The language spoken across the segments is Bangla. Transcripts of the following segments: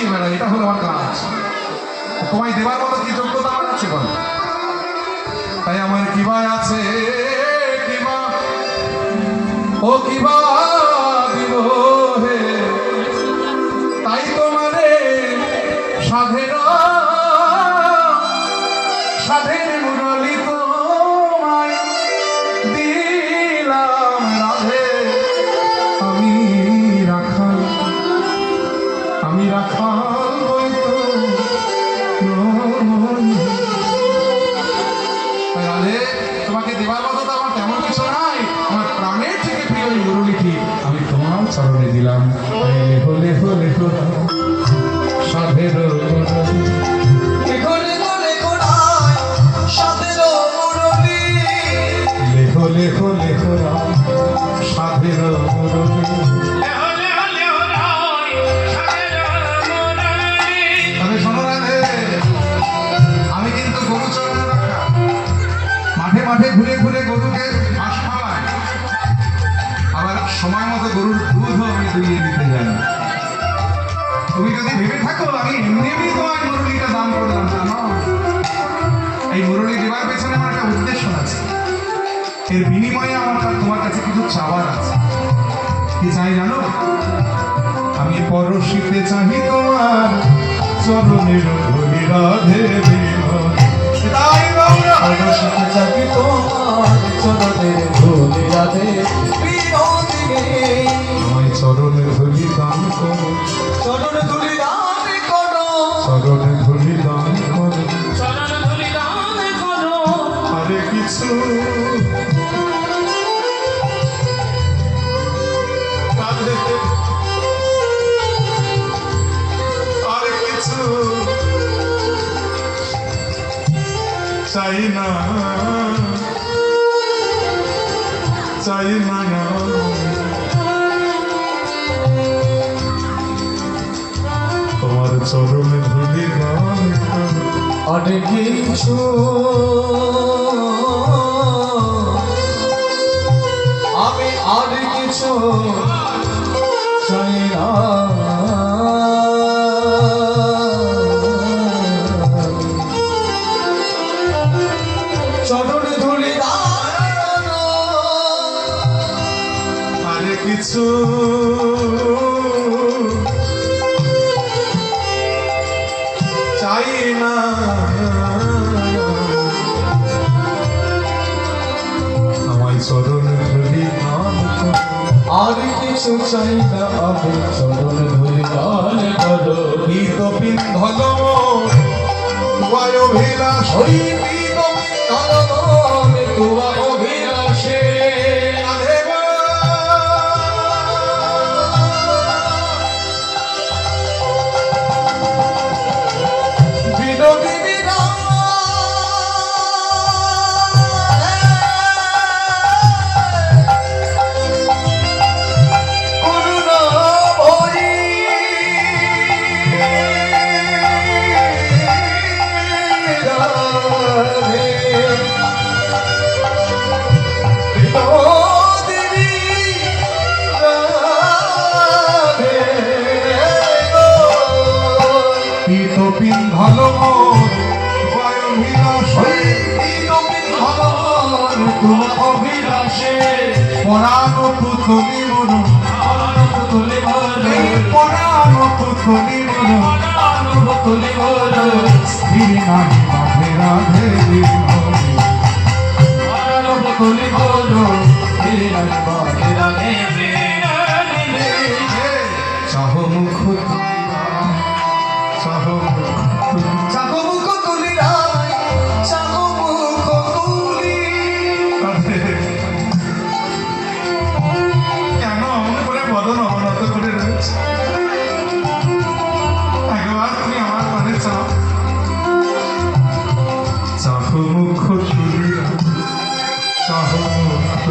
নিয়ে বেড়াই, এটা হলো আমার কাজ। তোমায় দেবার মতো কি যোগ্যতা আমার আছে বল? তাই আমার কিবা আছে, কিবা ও কিবা দিব হে, তাই তোমারে সাধের সাধের মুরলি তোমায় দিলাম রাধে। আমি রাখাল, আমি রাখাল বইতো রাধে, তোমাকে দেবার মতো তো আমার তেমন কিছু নাই। আমার প্রাণের থেকে প্রিয় এই মুরলিটি আমি তোমার চরণে দিলাম। লেখো লেখো লেখো সাধের লেখো লেখো লেখো সাধের মুরলি, লেখো লেখো লেখো সাধের মুরলি। তবে শোনো রাধে, আমি কিন্তু গরু চড়ানো রাখা, মাঠে মাঠে ঘুরে ঘুরে গরুকে ঘাস খাওয়াই, আবার সময় মতো গরুর দুধও আমি দুইয়ে দিতে জানি। তুমি যদি ভেবে থাকো আমি এমনি এমনি তোমার মুরলিটা দান করলাম, জানো এই মুরলি দেওয়ার পেছনে আমার একটা উদ্দেশ্য আছে। এর বিনিময়ে আমার তোমার কাছে কিছু চাওয়ার আছে। কি চাই জানো? আমি পরশিতে চাহি তোমার চরণের ধুলি রাধে তাই পরশিতে চাহি তোমার চরণের ধুলি রাধে আমায় চরণের ধুলি দান করো, চরণ ধুলি দান করো, চরণের ধুলি দান করো, চরণ ধুলি দান করো। আরে কিছু আরে কিছু চাই না, চাই না, তোমার চরণে ধুলি দান করো। অনেক কিছু আমি আর কিছু চাই না, চরণ ধুলি দান, আরে কিছু চাই না, আমায় চরণে ধুলি দান করো। আর কিছু চাই না, আমি চরণ ধুলি দান করো। গীত পিন্ধল অভিলাষ ওই বিগ তলবন তুয়া অভিলাষে বিনোদিনী পিন্ধল অভিলাষ অভিলাষে পরাণ পুতলি মন, তুলে পরাণ পুতলি মন, তুলে স্থির নাহি রাধে রাধে তুলে চাহ মুখ চাহ চাকো মুখ তুলি রায়, চাকো মুখ তুলি। কেন অমন করে বদন অবনত করে রয়েছে? একবার তুমি আমার পানে চাও, চাহ মুখ তুলিয়া, চাহ মুখ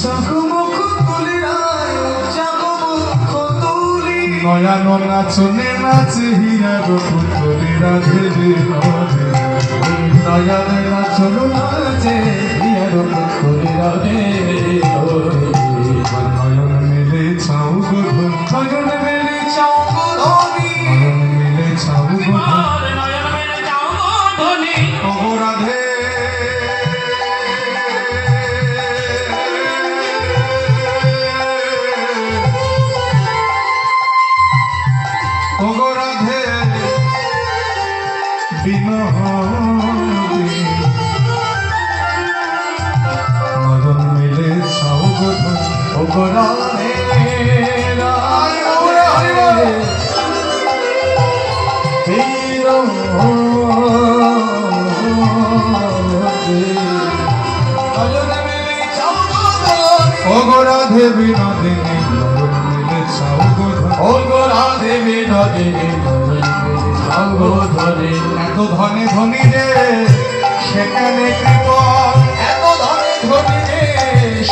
চাকো মুখ তুলি রায়, চাকো মুখ তুলি। নয়ন নাচনে নাচে হীরা পুতলি রাধে রাধে, নয়ন নাচন নাচে হিয়ার তুলি রাধে নয়ন মেলে চাও গো, নয়ন মেলে চাও গো ধনি, নয়ন মেলে ওগো রাধে বিনোদিনী মদন মিলে সৌগত ওগো রাধে ওগো রাধে বিনোদিনী মদন মিলে সৌগত ওগো রাধে বিনোদিনী সঙ্গধরে এত ধনে ধনী রে সেখানে কৃপণ এত ধনে ধনী রে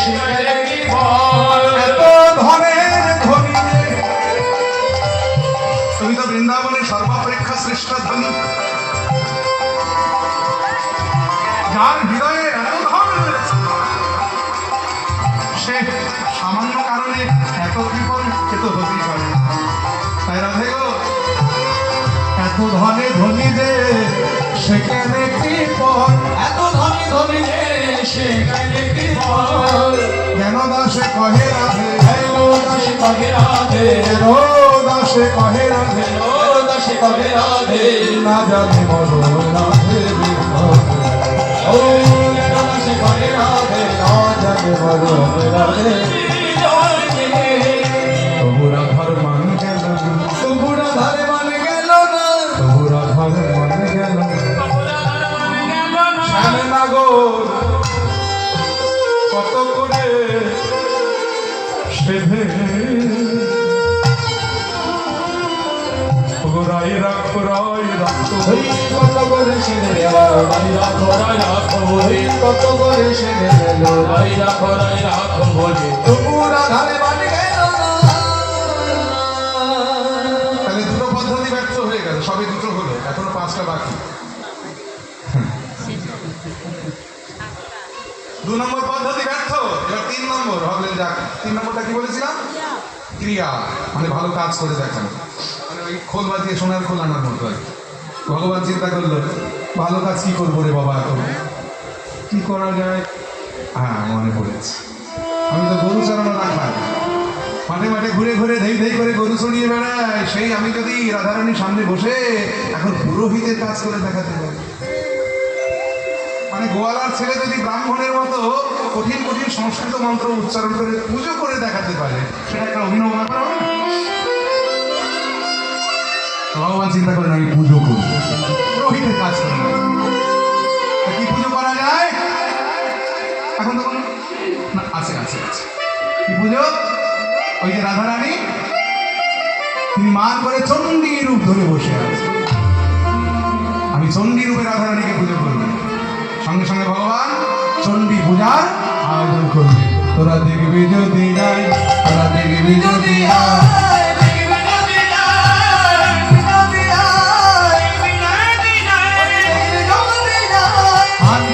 সেখানে কৃপণ এত ধনের ধনী রে তুমি তো বৃন্দাবনের সর্বাপেক্ষা শ্রেষ্ঠ ধনী যার হৃদয়ে এত ধন রয়েছে, সে সামান্য কারণে এত কৃপণ এ তো হতেই পারে না। তাই রাধে গো এত ধনে ধনী রে সেখানে কৃপণ এত ধনী ধনী রে সেখানে কৃপণ কেন দাসে কহে রাধে এলো দাসে কহে রাধে কেন দাসে কহে রাধে এলো দাসে কহে রাধে না জানে মন রাধে বিনোদিনী। ও এলো দাসে কহে রাধে না জানে মন রাধে তবু রাধার মান গেল না, তবু রাধার মান গেল না তবু রাধার মান গেল না। শ্যামনগর কত করে সেধে রাই রাখ ওই কত করে সেনে গেল রাই রাখো বলে কত করে সেনে গেল রাই রাখো বলে তবু রাধার মান গেল না তাহলে দুটো পদ্ধতি ব্যর্থ হয়ে গেল, সবই দুটো হলো, এখনো পাঁচটা বাকি। 2 নম্বর পদ্ধতি ব্যর্থ, এবার 3 নম্বর ভাবলেন যাক। 3 নম্বরটা কি বলেছিলাম? ক্রিয়া, মানে ভালো কাজ করে দেখানো, মানে ওই খোল বাজিয়ে সোনার খোল আনার মতো আর কি। ভগবান চিন্তা করলো ভালো কাজ কি করবো রে বাবা, এখন কি করা যায়? হ্যাঁ, মনে পড়েছে, আমি তো গরু চালানো রাখলাম, মাঠে মাঠে ঘুরে ঘুরে ধেই ধেই করে গরু চড়িয়ে বেড়ায়, সেই আমি যদি রাধারানীর সামনে বসে এখন পুরোহিতের কাজ করে দেখাতে পারি, মানে গোয়ালার ছেলে যদি ব্রাহ্মণের মতো কঠিন কঠিন সংস্কৃত মন্ত্র উচ্চারণ করে পুজো করে দেখাতে পারে, সেটা একটা অভিনব ব্যাপার হবে না? তো ভগবান চিন্তা করেন আমি পুজো করি, পুরোহিতের কাজ করি, তা কি পুজো করা যায়? এখন তখন না, আছে আছে আছে, কি পুজো? ওই যে রাধারানী তিনি মান করে চণ্ডী রূপ ধরে বসে আছে, আমি চণ্ডী রূপে রাধারানীকে পুজো করব, সঙ্গে সঙ্গে ভগবান চণ্ডী পূজার আয়োজন করবে। তোরা দেখবি যদি যাই, তোরা দেখবি যদি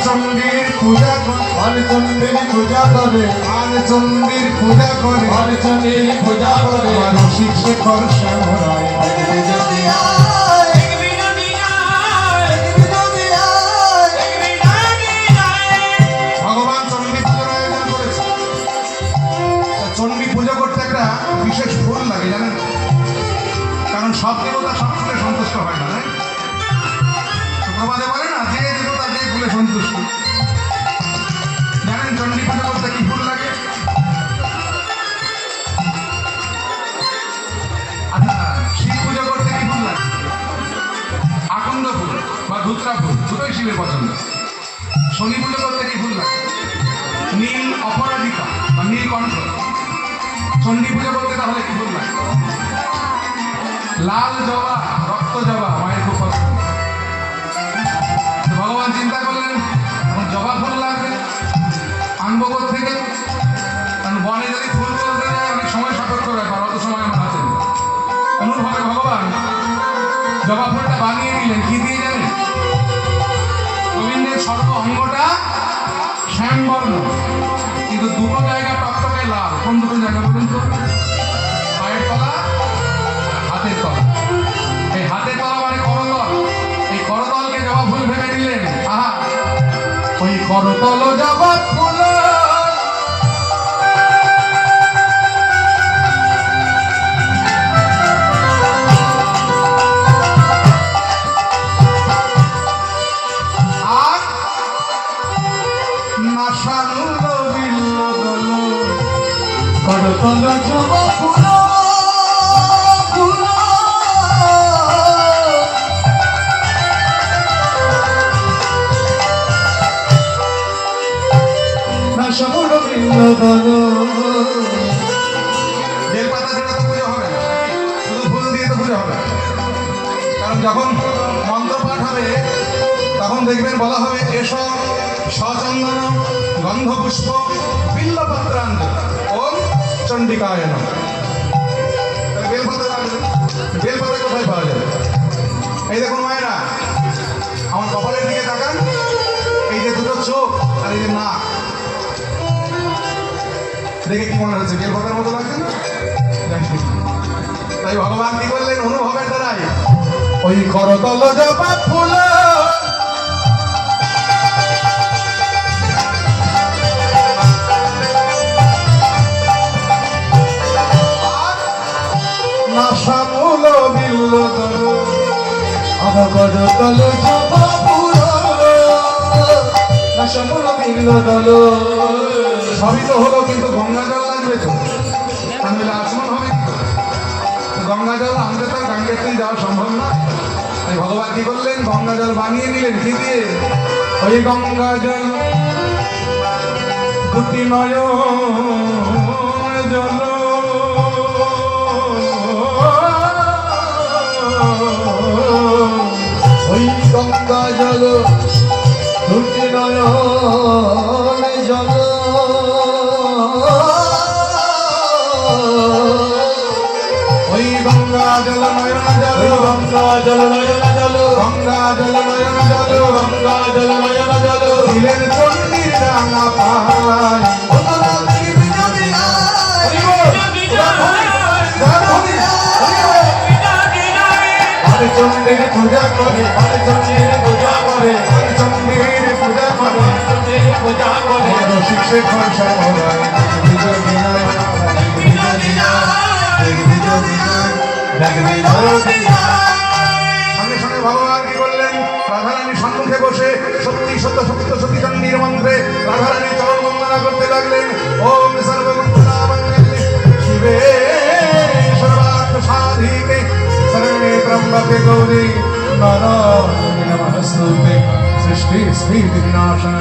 চণ্ডীর পূজা করে, চন্দ্রের পূজা করে চণ্ডীর পূজা করে, চন্দ্রের পূজা করে রসিক শেখর শ্যামরায় দেখবি যদি ভগবান চণ্ডী পুজোর আয়োজন করেছে। চণ্ডী পুজো করতে একটা বিশেষ ফুল লাগে জানেন, কারণ সব দেবতা সব ফুলে সন্তুষ্ট হয় না, তাই প্রবাদে বলে না যে দেবতা যে ফুলে সন্তুষ্ট। জানেন চণ্ডী পুজো করতে কি ফুল লাগে? আচ্ছা, শিব পুজো করতে কি ফুল লাগে? আকন্দ ফুল বা ধুতরা ফুল, দুটোই শিবের পছন্দ। শনি পুজো করতে কি ফুল লাগে? নীল অপরাজিতা বা নীলকণ্ঠ। চণ্ডী পুজো করতে তাহলে কি ফুল লাগে? লাল জবা, রক্ত জবা, মায়ের খুব পছন্দ। তো ভগবান চিন্তা করলেন এখন জবা ফুল লাগবে, আনবো থেকে, কারণ বনে যদি ফুল বলতে যায় অনেক সময় সাপেক্ষ ব্যাপার, অত সময় আমার হাতে নেই। অনুভাবে ভগবান জবা ফুলটা বানিয়ে নিলেন কি দিয়ে জানেন? গোবিন্দের সর্ব অঙ্গটা শ্যামবর্ণ, কিন্তু দুটো জায়গা টকটকে লাল। কোন দুটো জায়গা বলুন তো? পায়ের তলা, হাতের তলা। এই হাতের তলা মানে করতল, এই করতলকে জবা ফুল ভেবে দিলেন। আহা, ওই করতল জবা ফুল তল জবা ফুল ফুল না সমর বিন্দন বেলপাতা দিয়ে তো পুজো হবে না, শুধু ফুল দিয়ে তো পুজো হবে না। কারণ যখন মন্ত্র পাঠ হবে তখন দেখবেন বলা হবে এসব সচন্দন গন্ধপুষ্প বিল্লপত্রান্ত ওম চণ্ডিকায় নমঃ। তাহলে বেলপাতা লাগবে। বেলপাতা কোথায় পাওয়া যাবে? এই দেখুন মায়েরা, আমার কপালের দিকে তাকান, এই যে দুটো চোখ আর এই যে নাক, দেখে কি মনে হচ্ছে বেলপাতার মতো লাগছে না? তাই ভগবান কি করলেন অনুভবের দ্বারাই ওই করতল জবা ফুল না শ্যামল বিল্লদল আমার করতল জবা ফুল না শ্যামল বিল্লদল সবই তো হলো, কিন্তু গঙ্গা জল লাগবে তো, তাহলে আচমন হবে কি করে? তো গঙ্গা জল আনতে তো গঙ্গের তুই যাওয়া সম্ভব না। তাই ভগবান কি করলেন, গঙ্গা জল বানিয়ে নিলেন কি দিয়ে? ওই গঙ্গা জল দুটি নয়ন জল ওই গঙ্গা জল দুটি নয়ন জল ওই গঙ্গা জল নয়ন জল গঙ্গা জল নয়ন জল গঙ্গা জল নয়ন জল গঙ্গা জল নয়ন জল দিলেন চণ্ডীর রাঙা পাহাড় চন্দ্রের পূজা করে চন্দ্রের পূজা করে চণ্ডীর পূজা করে চন্দ্রের পূজা করে রসিক শেখর শ্যামলায় বিজয় বিনয় বিজয় সঙ্গে সঙ্গে ভগবান কি করলেন, রাধারানী সম্মুখে বসে সত্যি সত্য সত্য সতী চণ্ডীর মন্ত্রে রাধারানী চরণ বন্দনা করতে লাগলেন। ওম সর্বভূতাবন্দেতে শিবে সর্বার্থ সাধিকে শরণে ত্র্যম্বকে গৌরী নারায়ণী নমস্তুতে। সৃষ্টি স্থিতি বিনাশন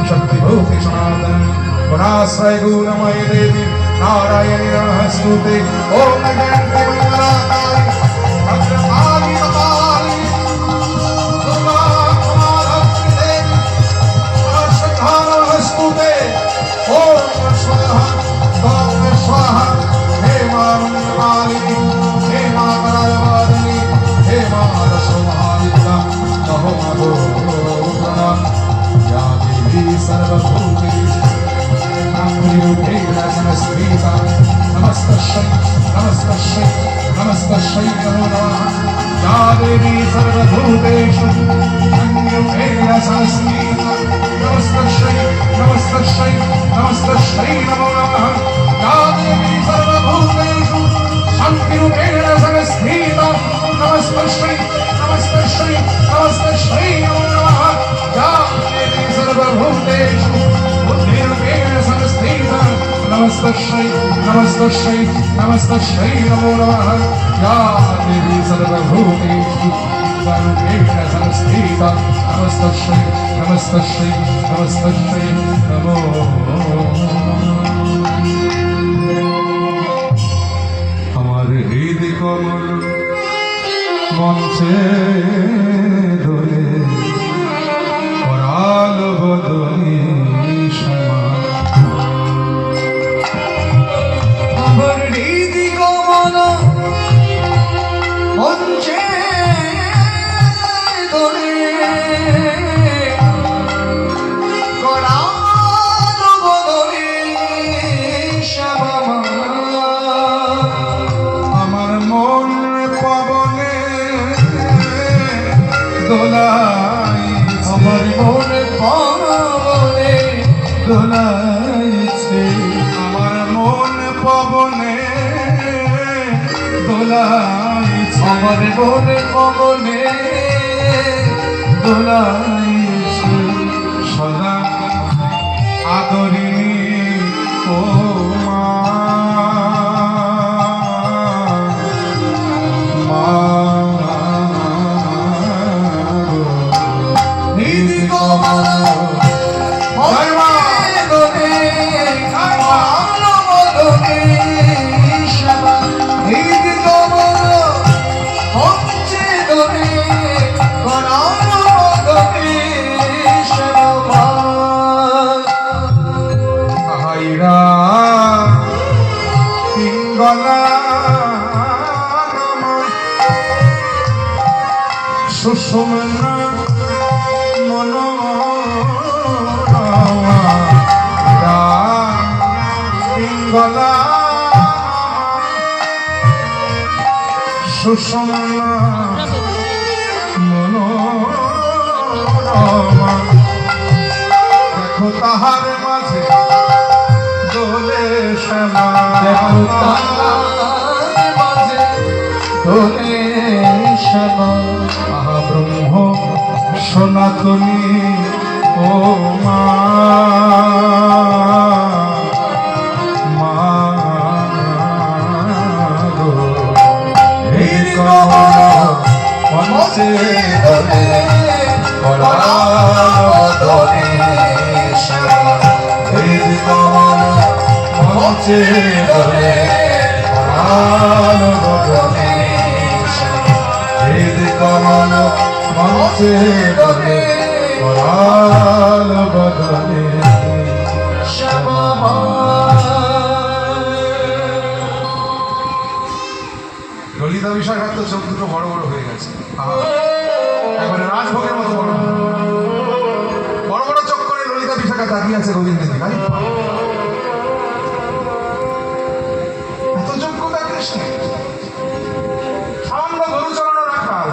শক্তি ভূতি সনাতন গুণাশ্রয় গুণময় দেবী নারায়ণী নমস্তুতে। ওম জয়ন্তি মঙ্গলাকারি ভদ্রকালী কপালি দুর্गा क्षमाधत्रि देवी श्रद्धा नमस्तुते। ओम स्वाहा ओम स्वाहा हे मां मंगलमालिनी हे मां करवादिनी हे मां रसोमहाविद्या कहो महो प्रणाम या देवी सर्वभूतेषु नमस्कृता नमस्तस्यै नमस्तस्यै नमस्तस्यै नमो नमः। या देवी सर्वभूतेषु अन्योपेन संस्थिता नमस्तस्यै नमस्तस्यै नमस्तस्यै नमो नमः। या देवी सर्वभूतेषु शान्तिरूपेण संस्थिता नमस्तस्यै नमस्तस्यै नमस्तस्यै नमो नमः। या देवी सर्वभूतेषु बुद्धिरूपेण संस्थिता नमस्तस्यै नमस्तस्यै नमस्तस्यै नमो नमः। या देवी सर्वभूतेषु रूपेण संस्थिता नमस्तस्यै नमस्तस्यै नमस्तस्यै नमो আমার হৃদয় কমল মঞ্চে ধরে করাল বদনী শ্যামা আমার হৃদি কমল মঞ্চে ধরে করাল বদনে শ্যামা আমার মন পবনে দোলাই আমার মনে পাবনে দোলাইছে আমার মন পবনে দোলাইছে আমার মনে পাবনে দোলাইছে সদা আদরিণী ও মা তুমি করাও তুমি সেবা হাইরা পিঙ্গলা সুষুম্না মনোরমা পিঙ্গলা সুষুম্না মনোরমা দেখো তাহার মাঝে দোলে শ্যামা দোলে শ্যামা আহা ব্রহ্ম সনাতনী ও মা মা গো এই কমল মঞ্চে দোলে দোলে শ্যামা এই কমল মঞ্চে দোলে দোলে এই কমল মঞ্চে দোলে করাল বদলে ললিতা বিশাখার তো চোখ দুটো বড় বড় হয়ে গেছে একবারে রাজভোগের মতো বড় বড় বড় চোখ করে ললিতা বিশাখা তাকিয়ে আছে গোবিন্দের দিকে এত যোগ্যতা কৃষ্ণের সামান্য গরু চড়ানো রাখাল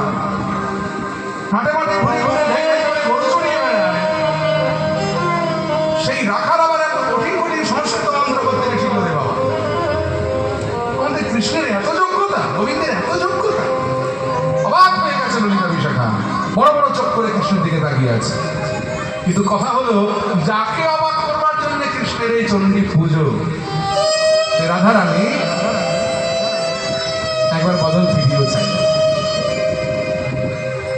হাটে মাঠে ঘুরে ঘুরে ঢেকে ঢেকে গরু চড়িয়ে বেড়ায় সেই রাখাল আবার এত কঠিন কঠিন সংস্কৃত মন্ত্র করতে শিখল রে বাবা আমাদের কৃষ্ণের এত যোগ্যতা গোবিন্দের এত যোগ্যতা অবাক হয়ে গেছে ললিতা বিশাখা বড় বড় চোখ করে কৃষ্ণের দিকে তাকিয়ে আছে কিন্তু কথা হলো যাকে অবাক করবার জন্য কৃষ্ণের এই চণ্ডী পুজো সে রাধারানী একবার বদল ভিডিও চাই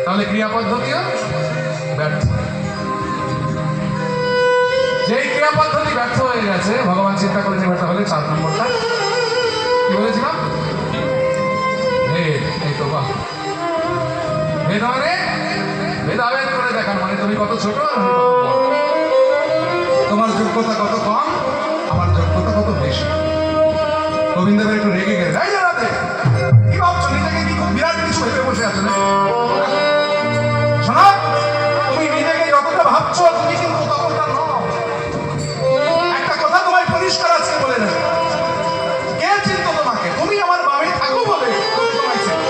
তাহলে ক্রিয়া পদ্ধতিও ব্যর্থ যেই ক্রিয়া পদ্ধতি ব্যর্থ হয়ে গেছে ভগবান চিন্তা করে নেবে তাহলে 4 নম্বরটা কি বলেছিলাম ভেদ এই তো বাহ ভেদ মানে ভেদাভেদ করে দেখান মানে তুমি কত ছোট আর আমি কত বড় তোমার যোগ্যতা কত কম আমার যোগ্যতা কত বেশি গোবিন্দদেব একটু রেগে গেলেন এই দাঁড়াতে কি ভাবছো নিজেকে কি খুব বিরাট কিছু ভেবে বসে আছো না শোনো তুমি নিজেকে যতটা ভাবছো তুমি কিন্তু ততটা নও একটা কথা তোমায় পরিষ্কার আছে বলে না কে চিনত তোমাকে তুমি আমার বামে থাকো বলে তোমায় চিনত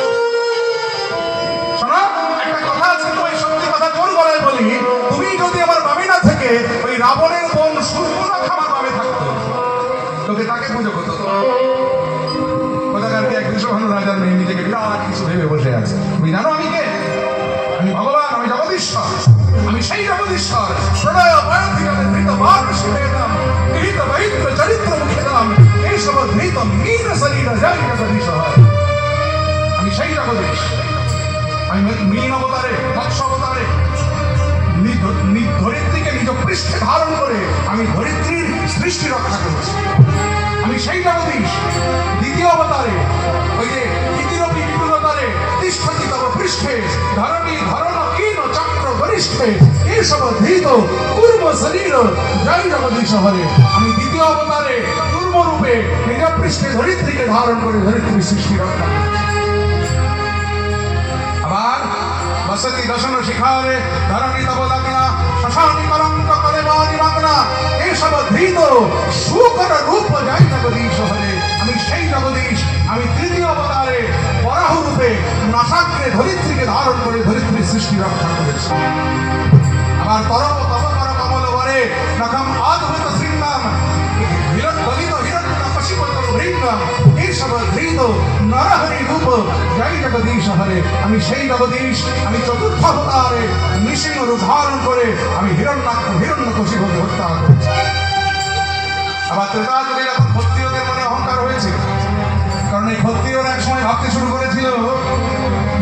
শোনো একটা কথা আছে তোমায় সত্যি কথা কোন গলায় বলি তুমি যদি আমার বামে না থেকে ওই রাবণের বোন সূর্পনখা আমার বামে থাকতো তোকে তাকে পুজো করতো কোথাকার এক বিশ্বভানু রাজার মেয়ে নিজেকে বিরাট কিছু ভেবে বসে আছে তুমি জানো আমি কে আমি ভগবান আমি জগদীশ্বর আমি সেই জগদীশ্বর প্রণয় বয়ধিকালে ধৃত বারশি বেদম গৃহীত বৈদ্য চরিত্র মুখেদম এই সব ধৃত মীন শরীর জয় জগদীশ্বর আমি সেই জগদীশ আমি মীন অবতারে মৎস্য অবতারে ধরিত্রীকে নিজ পৃষ্ঠে ধারণ করে আমি ধরিত্রীর সৃষ্টি রক্ষা করেছি আমি সেই জগদীশ দ্বিতীয় অবতারে ওই যে দ্বিতীয়পি বিপুলতারে তিষ্ঠতি তব পৃষ্ঠে ধরণী ধরণ কীন চক্র গরিষ্ঠে এসব ধৃত কূর্ম শরীর জয় জগদীশ হরে আমি দ্বিতীয় অবতারে কূর্ম রূপে নিজ পৃষ্ঠে ধরিত্রীকে ধারণ করে ধরিত্রীর সৃষ্টি রক্ষা আবার বসতি দশন শিখারে ধরণী তব লগ্না শশানি কলঙ্ক কলে বাণী লগ্না এসব ধৃত সুকর রূপ জয় জগদীশ হরে আমি সেই জগদীশ আমি তৃতীয় অবতারে বরাহ রূপে নাসাগ্রে ধরিত্রীকে ধারণ করে ধরিত্রীর সৃষ্টি রক্ষা করেছি আবার পরম তব কর কমল বরে নখম অদ্ভুত শৃঙ্গম দলিত হিরণ্য কশিপত ভৃঙ্গম এইসব ধৃত নরহরি রূপ জয় জগদীশ হরে আমি সেই জগদীশ আমি চতুর্থ অবতারে নৃসিংহ রূপ ধারণ করে আমি হিরণ্যাক্ষ হিরণ্য কশিপকে হত্যা করেছি আবার ত্রেতা যুগে যখন ক্ষত্রিয়দের মনে অহংকার হয়েছিল কারণ এই ক্ষত্রিয়রা এক সময় ভাবতে শুরু করেছিল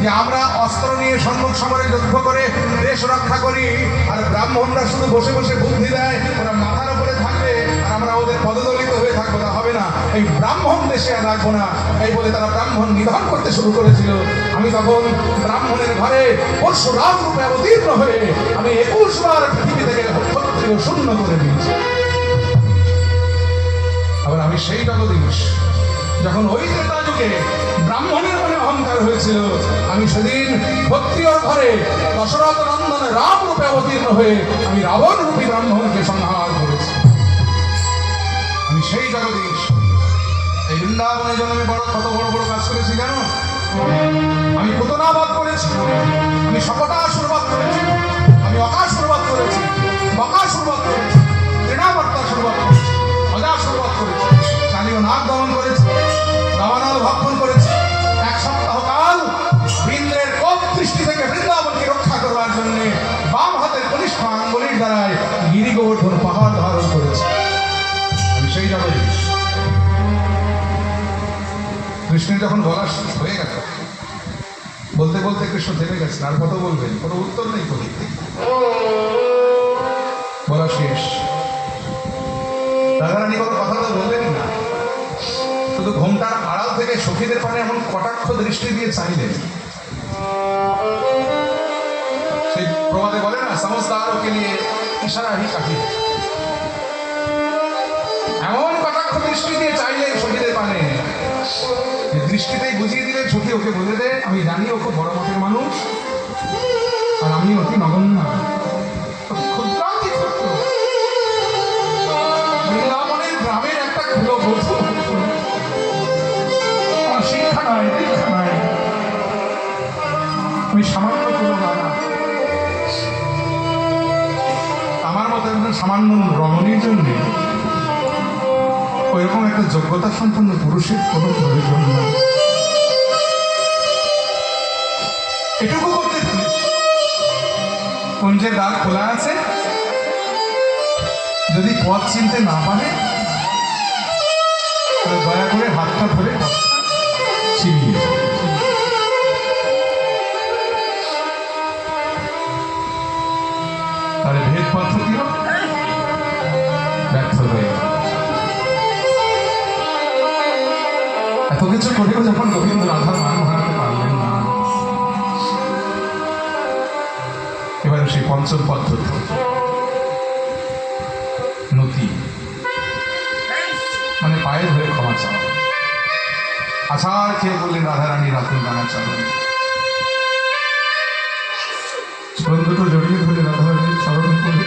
যে আমরা অস্ত্র নিয়ে সম্মুখ সমরে যুদ্ধ করে দেশ রক্ষা করি আর ব্রাহ্মণরা শুধু বসে বসে বুদ্ধি দেয় ওরা মাথার উপরে থাকবে আর আমরা ওদের পদদলিত হয়ে থাকবো, তা হবে না। এই ব্রাহ্মণ দেশে আর রাখবো না, এই বলে তারা ব্রাহ্মণ নিধন করতে শুরু করেছিল। আমি তখন ব্রাহ্মণের ঘরে পরশুরাম রূপে অবতীর্ণ হয়ে আমি 21 বার পৃথিবী থেকে ক্ষত্রিয় শূন্য করে দিয়েছি। আবার আমি সেই জগদীশ, যখন ওই ত্রেতা যুগে ব্রাহ্মণের মনে অহংকার হয়েছিল, আমি সেদিন ক্ষত্রিয় ঘরে দশরথ নন্দন রাম রূপে অবতীর্ণ হয়ে আমি রাবণ রূপী ব্রাহ্মণকে সংহার করেছি। আমি সেই জগদীশ। এই বৃন্দাবনের জন্য আমি কত বড় বড় কাজ করেছি জানো? আমি পুতনাবাদ করেছি, আমি শকটাসুরবাদ করেছি, আমি অকাসুরবাদ করেছি, বকাসুরবাদ করেছি, তৃণাবর্তাসুরবাদ করেছি, অজাসুরবাদ করেছি, কালীয় নাগ দমন করেছি, দাবানল ভক্ষণ করেছি। 1 সপ্তাহ কাল ইন্দ্রের কোপ দৃষ্টি থেকে বৃন্দাবনকে রক্ষা করবার জন্য বাম হাতের কনিষ্ঠ আঙ্গুলির দ্বারায় গিরি গোবর্ধন পাহাড় ধারণ করেছি। আমি সেই জগদীশ। কৃষ্ণের যখন বলা হয়ে গেল, বলতে বলতে কৃষ্ণ থেমে গেছেন, আর কত বলবেন, কোনো উত্তর নেই। বলা শেষ। রাধারানী কোনো কথা তো বললেন না, শুধু ঘোমটার আড়াল থেকে সখীদের পানে এমন কটাক্ষ দৃষ্টি দিয়ে চাইলেন। সেই প্রবাদে বলে না, সমস্তারকে নিয়ে ইশারা হি কাফি। এমন কটাক্ষ দৃষ্টি দিয়ে চাইলেন সখীদের পানে, দৃষ্টিতেই বুঝিয়ে দিলেন, সখী ওকে বলে দে, আমি জানি ও খুব বড় মতের মানুষ, আর আমি অতি নগণ্য, ক্ষুদ্রাতি ক্ষুদ্র বৃন্দাবনের গ্রামের একটা খুলো বধূ, আমার শিক্ষা নাই, দীক্ষা নাই, আমি সামান্য কোনো বানা, আমার মতো একজন সামান্য রমণীর জন্য ওইরকম একটা যোগ্যতা সম্পন্ন পুরুষের কোনো প্রয়োজন নেই। এটুকু করতে পারিস, কুঞ্জের দ্বার খোলা আছে, যদি পথ চিনতে না পারে তাহলে দয়া করে হাতটা ধরে চিনিয়ে তাহলে ভেদ পদ্ধতিও ব্যর্থ হয়ে এত কিছু করেও যখন গোবিন্দ রাধার মান হারাতে পারলেন না, এবারে সেই পঞ্চম পদ্ধতি নতি, মানে পায়ে ধরে ক্ষমা চাওয়া। আছাড় খেয়ে বললেন রাধারানী রাতুল ডানা চরণ, চরণ দুটো জড়িয়ে ধরে রাধারানীর চরণ করে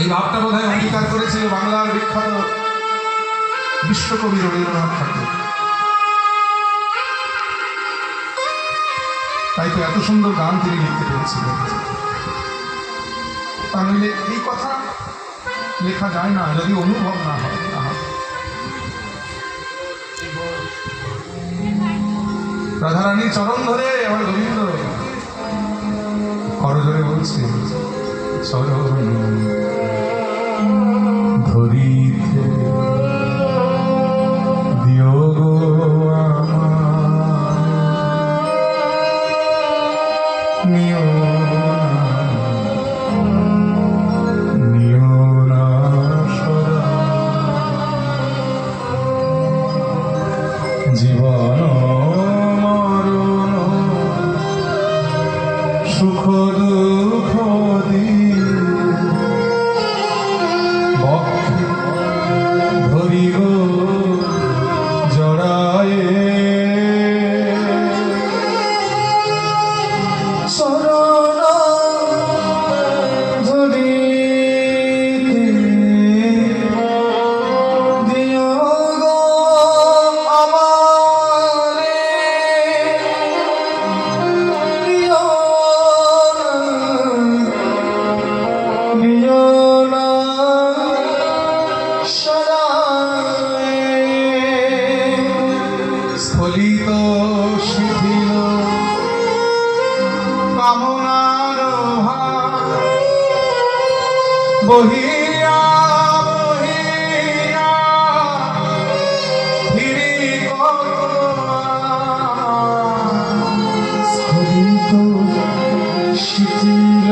এই ভাবটা বোধহয় অঙ্গীকার করেছিল বাংলার বিখ্যাত বিশ্বকবি রবীন্দ্রনাথ ঠাকুর। তাই তো এত সুন্দর গান তিনি লিখতে পেরেছিলেন। তা নইলে এই কথা লেখা যায় না যদি অনুভব না হয়। রাধারানীর চরণ ধরে আমার গোবিন্দ করজোরে বলছে, চরণ ধরিতে দিও গো নিও না সদা, জীবন মরণ সুখ দুঃখ দিয়ে বক্ষে ধরিব জড়ায়ে, শরণ ধরিতে দিও গো আমারে, দিও না সদায়ে, স্খলিত শিথিল কামনার ভার বহিয়া বহিয়া ফিরি কতবার, স্খলিত শিথিল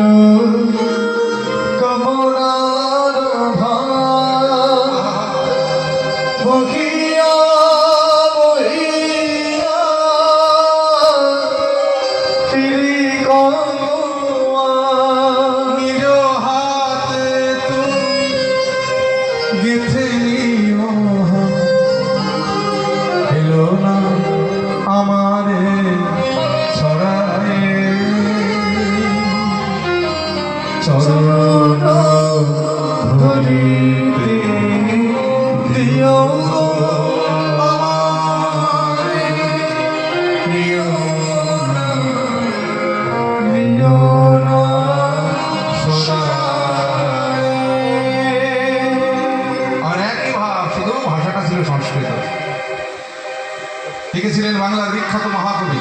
লিখেছিলেন বাংলার বিখ্যাত মহাকবি।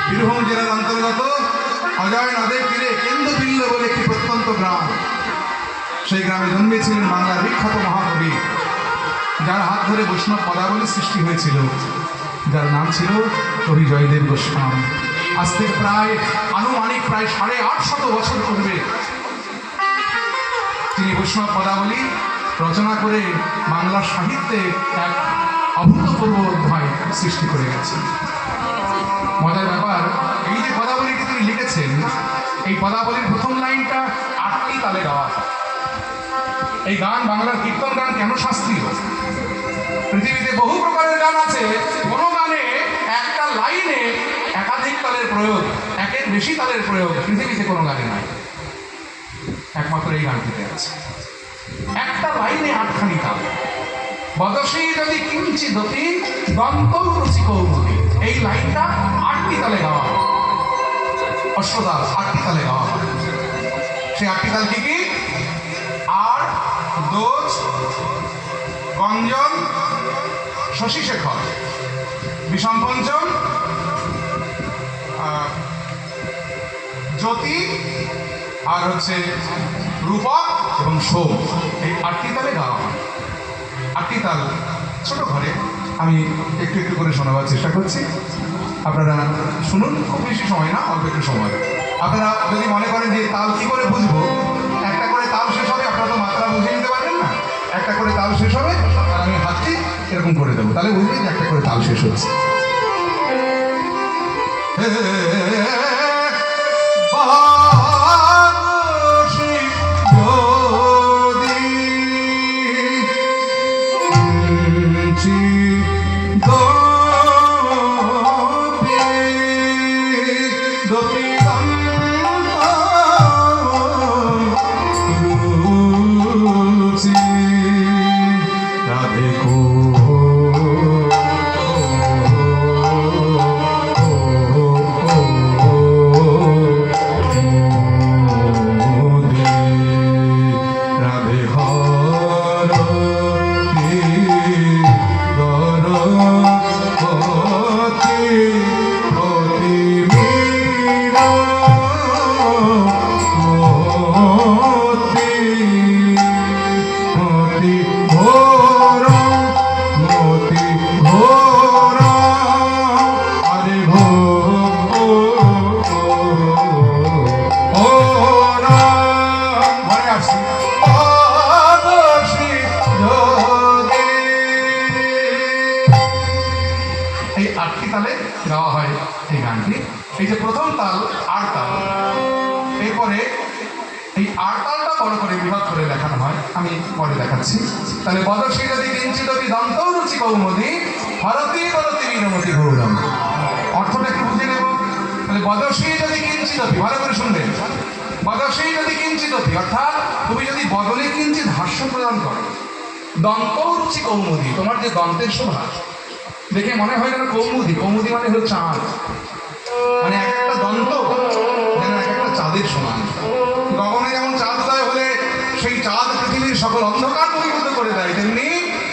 বীরভূম জেলার অন্তর্গত অজয় নদের তীরে কেন্দ্রবিল্ল বলে একটি প্রত্যন্ত গ্রাম, সেই গ্রামে জন্মেছিলেন বাংলার বিখ্যাত মহাকবি, যার হাত ধরে বৈষ্ণব পদাবলী সৃষ্টি হয়েছিল, যার নাম ছিল কবি জয়দেব গোস্বামী। আজ থেকে আনুমানিক প্রায় 850 বছর পূর্বে তিনি বৈষ্ণব পদাবলী রচনা করে বাংলা সাহিত্যে এক অভূতপূর্ব অধ্যায় সৃষ্টি করে গেছেন। মজার ব্যাপার, এই যে পদাবলীটি তিনি লিখেছেন, এই পদাবলীর প্রথম লাইনটা 8টি তালে গাওয়া হয়। এই গান, বাংলার কীর্তন গান কেন শাস্ত্রীয়? পৃথিবীতে বহু প্রকারের গান আছে, কোনো গানে একটা লাইনে একাধিক তালের প্রয়োগ, একের বেশি তালের প্রয়োগ পৃথিবীতে কোনো গানে নাই, একমাত্র এই গানটিতে আছে। একটা লাইনে 8খানি তাল। বদসী যদি কিঞ্চিদপি দন্তৌ রুচি কৌমুদী, এই লাইনটা 8টি তালে গাওয়া হয়। অষ্টতাল 8টি তালে গাওয়া হয়। সেই 8টি তাল কি কি? আর, দোজ, গঞ্জন, শশীশেখর, বিষম পঞ্চম, জ্যোতি, আর হচ্ছে রূপক এবং সোম। এই 8টি তালে গাওয়া হয়। 8টি তাল ছোট ঘরে আমি একটু একটু করে শোনাবার চেষ্টা করছি, আপনারা শুনুন। খুব বেশি সময় না, অল্প একটু সময়। আপনারা যদি মনে করেন যে তাল কী করে বুঝবো, একটা করে তাল শেষ হবে, আপনারা তো মাত্রা বুঝে নিতে পারবেন না। একটা করে তাল শেষ হবে আর আমি হাতটি এরকম করে দেবো, তাহলে বুঝবেন যে একটা করে তাল শেষ হচ্ছে। এই 8টি তালে গাওয়া হয় এই গানটি। এই যে প্রথম তাল 8 তাল, এরপরে এই 8 তালটা বড় করে বিভাগ করে দেখানো হয়, আমি পরে দেখাচ্ছি। তাহলে বদসী যদি কিঞ্চিদপি দন্তৌ রুচি কৌমুদী হরতি তরতি বীরমতি গৌরম, অর্থটা একটু বুঝে নেব। তাহলে বদসী যদি কিঞ্চিদপি, ভালো করে শুনবেন, বদসী যদি কিঞ্চিদপি অর্থাৎ তুমি যদি বদলে কিঞ্চিত হাস্য প্রদান করো, দন্তৌ রুচি কৌমুদী, তোমার যে দন্তের শোভা দেখে মনে হয় যেন কৌমুদী, কৌমুদী মানে হলো চাঁদ, মানে এক একটা দন্ত যেন এক একটা চাঁদের সমান। গগনে যেমন চাঁদ উদয় হলে সেই চাঁদ পৃথিবীর সকল অন্ধকার দূরীভূত করে দেয়, তেমনি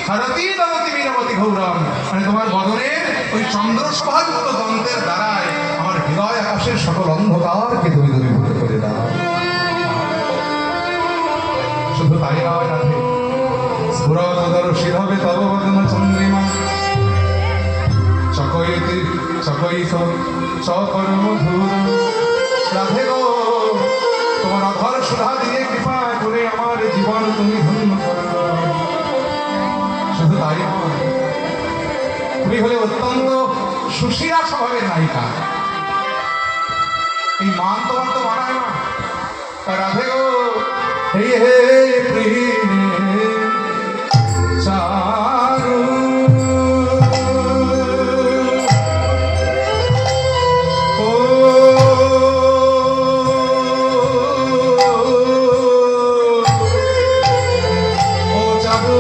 হরতি তরতি বীরমতি গৌরম, মানে তোমার বদনের ওই চন্দ্র শোভাযুক্ত দন্তের দ্বারায় আমার হৃদয় আকাশের সকল অন্ধকারকে তুমি দূরীভূত করে দাও। শুধু তাই নয়, রাধে স্ফুরতদর্শী হবে তব বদন চন্দ্রিমা চকয়িতে চকয়িত চকর্মধুর। রাধে গো, তোমার অধর সুধা দিয়ে কৃপা করে আমার জীবন তুমি ধন্য করো। শুধু তাই নয়, তুমি হলে অত্যন্ত সুশীলা স্বভাবের নায়িকা, এই মান তোমার তো মানায় না। রাধে গো, হে হে প্রিয়ে চারু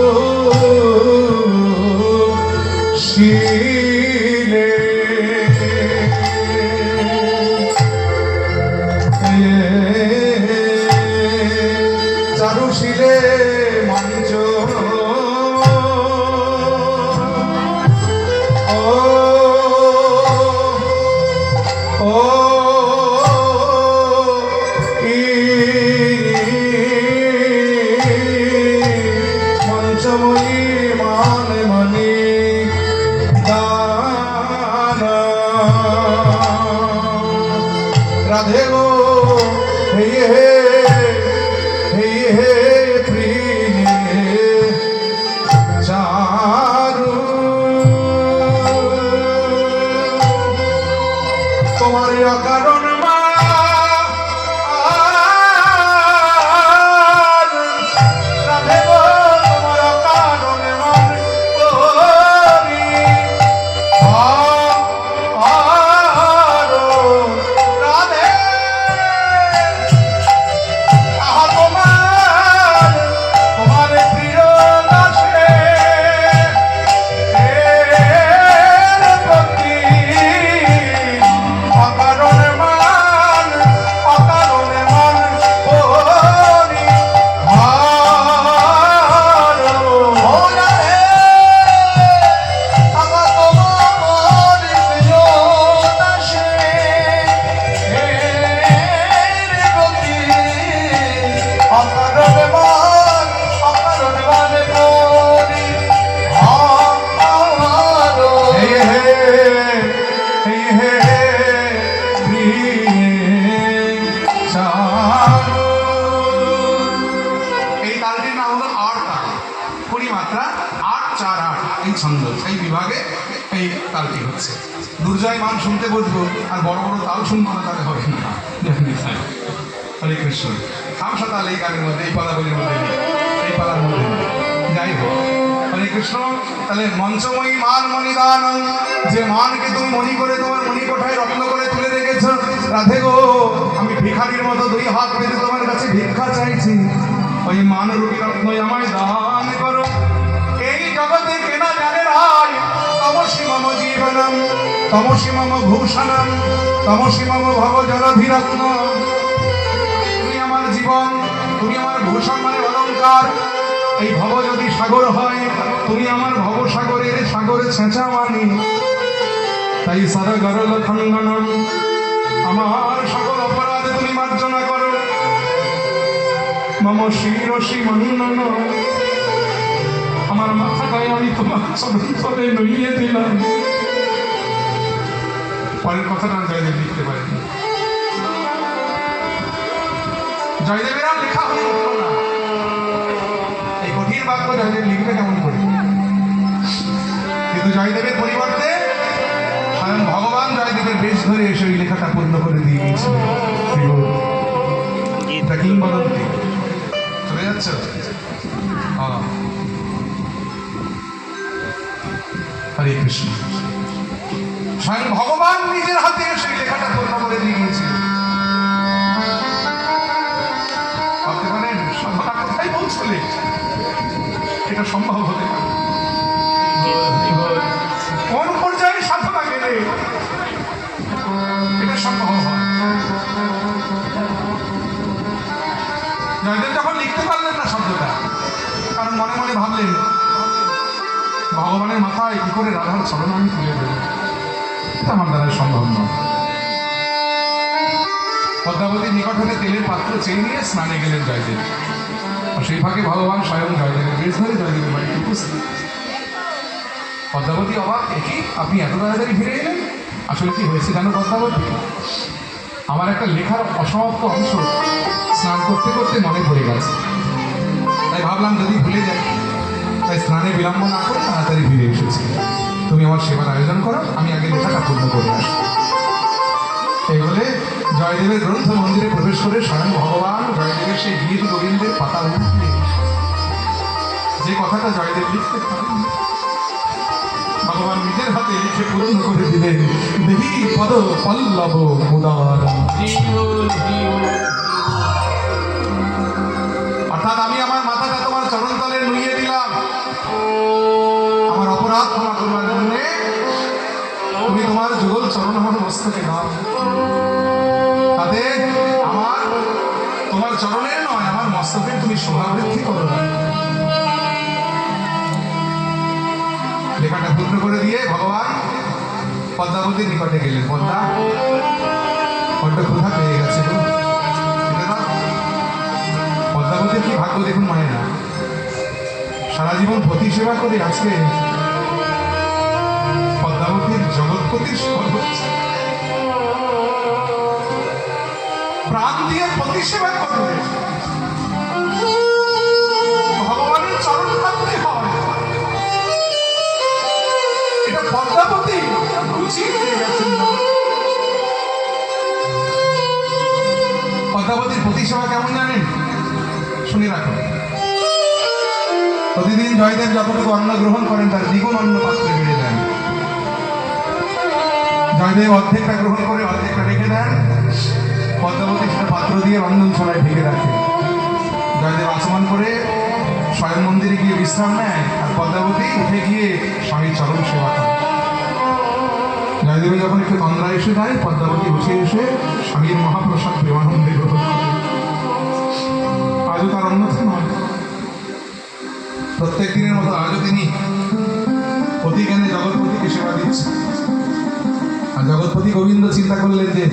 শিলে চারুশীলে মঞ্চ ও ই মঞ্চময়ী মান মনি দানা রাধে গো হে হে হে হে প্রিয়ে চারু তোমার অকারণ মা রাধে গো তোমার অকারণ মান করি রাধে আহা তোমার প্রিয় দাসে এর প্রতি অকারণে মান করি হার ভোলা রে আহা তোমার প্রিয় দাসে এর প্রতি অকারণে মান করি হার হে হে হে এই তালটির নাম হলো আট তাল, 20 মাত্রা, 8-4-8 এই ছন্দ, এই বিভাগে এই তালটি হচ্ছে। দুর্জয় মান শুনতে বসবো আর বড় বড় তাল শুনবো না, তাহলে হবে না। হরে কৃষ্ণ। খামসা তাল এই গানের মধ্যে, এই পালাগুলির মধ্যে নেই, এই পালার মধ্যে নেই। যাই হোক, হরে কৃষ্ণ। তাহলে মঞ্চময়ী মান মণিদান, যে মানকে তুমি মণি করে তোমার মণিকোঠায় রত্ন করে তুলে রেখেছ, রাধে গো আমি ভিখারির মতো 2 হাত পেতে তোমার কাছে ভিক্ষা চাইছি, ওই মান রূপী রত্নই আমায় দান করো। এই জগতে কেনা জানে রায় তমসি মম জীবনম তমসি মম ভূষণম তমসি মম ভব জলধিরত্ন। তুমি আমার জীবন, তুমি আমার ভূষণ মানে অলঙ্কার। এই ভব যদি সাগর হয়, তুমি আমার ভবসাগরের সাগরে ছেঁচা মানি। তাই সারা গরল খণ্ডনম, আমার সকল অপরাধে তুমি মার্জনা করো। মম শিরসি মন্ডন, আমার মাথাটাই আমি তোমার চরণ তলে নুইয়ে দিলাম। পরের কথাটা জয়দেব লিখতে পারেনি। জয়দেবের আর লেখা হয়ে উঠল না। এই কঠিন বাক্য জয়দেব লিখবে কেমন করে? কিন্তু জয়দেবের পরিবর্তে স্বয়ং ভগবান জয়দেবের বেশ ধরে এসে ওই লেখাটা পূর্ণ করে দিয়ে গিয়েছিল। এটা কিংবদন্তি। চলে যাচ্ছে? হরে কৃষ্ণ। স্বয়ং ভগবান নিজের হাতে এসে এই লেখাটা পূর্ণ করে দিয়ে গিয়েছিল। ভাবতে পারেন সাধনা কোথায় পৌঁছলে? এটা সম্ভব হতে পারে। কোন পর্যায়ে সাধনা গেলে এটা সম্ভব হয়? জয়দেব যখন লিখতে পারলেন না শব্দটা, কারণ মনে মনে ভাবলেন ভগবানের মাথায় কি করে রাধার চরণ আমি তুলে দেব, এটা আমার দ্বারা সম্ভব নয়। পদ্মাবতীর নিকট হতে তেলের পাত্র চেয়ে নিয়ে স্নানে গেলেন জয়দেব। আর সেই ফাঁকে ভগবান স্বয়ং জয়দেবের বেশ ধরে জয়দেবের বাড়িতে উপস্থিত। পদ্মাবতী অবাক, একই আপনি এত তাড়াতাড়ি ফিরে এলেন? আসলে কি হয়েছে জানো পদ্মাবতী? আমার একটা লেখার অসমাপ্ত অংশ স্নান করতে করতে মনে পড়ে গেছে, তাই ভাবলাম যদি ভুলে যাই, তাই স্নানে বিলম্ব না করে তাড়াতাড়ি ফিরে এসেছি। তুমি আমার সেবার আয়োজন করো, আমি আগে লেখাটা পূর্ণ করে আসি। এই বলে জয়দেবের গ্রন্থ মন্দিরে প্রবেশ করে স্বয়ং ভগবান জয়দেবের সেই গীত গোবিন্দের পাতা উঠলে যে কথাটা জয়দেব লিখতে পারেন, ভগবান নিজের হাতে লিখে পূর্ণ করে দিলেন। দেখি পদ পল্লব উদার। অর্থাৎ আমি আমার মাথাটা তোমার চরণতলে নুইয়ে দিলাম। আমার অপরাধ ক্ষমা করবার জন্য তুমি তোমার যুগল চরণ আমার মস্তকে দাও। তাতে আমার তোমার চরণের নয়, আমার মস্তকের তুমি শোভা বৃদ্ধি করো। লেখাটা পূর্ণ করে দিয়ে ভগবান পদ্মাবতীর নিকটে গেলেন। পদ্মা বড্ড ক্ষুধা পেয়ে গেছে গো। খেতে দাও। পদ্মাবতীর কি ভাগ্য দেখুন মায়েরা, সারা জীবন পতি সেবা করে আজকে পদ্মাবতীর জগৎপতির সর্বোচ্চ প্রাণ দিয়ে পতি সেবা করবে। ভগবানের চরণ প্রাপ্তি হয়, এটা পদ্মাবতী বুঝিয়ে দিয়ে গেছেন। পদ্মাবতীর পতি সেবা কেমন জানেন? শুনে রাখুন। প্রতিদিন জয়দেব যতটুকু অন্ন গ্রহণ করেন তার দ্বিগুণ অন্ন পাত্রে বেড়ে দেন। জয়দেব অর্ধেকটা গ্রহণ করে অর্ধেকটা রেখে দেন, পদ্মাবতী সেটা পাত্র দিয়ে রন্ধন ছড়ায় ঢেকে রাখে। জয়দেব আচমন করে শয়ন মন্দিরে গিয়ে বিশ্রাম নেয়, আর পদ্মাবতী উঠে গিয়ে স্বামীর চরণ সেবা করে। জয়দেবের যখন একটু তন্দ্রা এসে যায়, পদ্মাবতী উঠে এসে স্বামীর মহাপ্রসাদ প্রেমানন্দে গ্রহণ করে। আজও তার অন্যথা নয়, প্রত্যেক দিনের মতো আজও তিনি অতিজ্ঞানে জগৎপতিকে সেবা দিচ্ছেন। আর জগৎপতি গোবিন্দ চিন্তা করলেন যে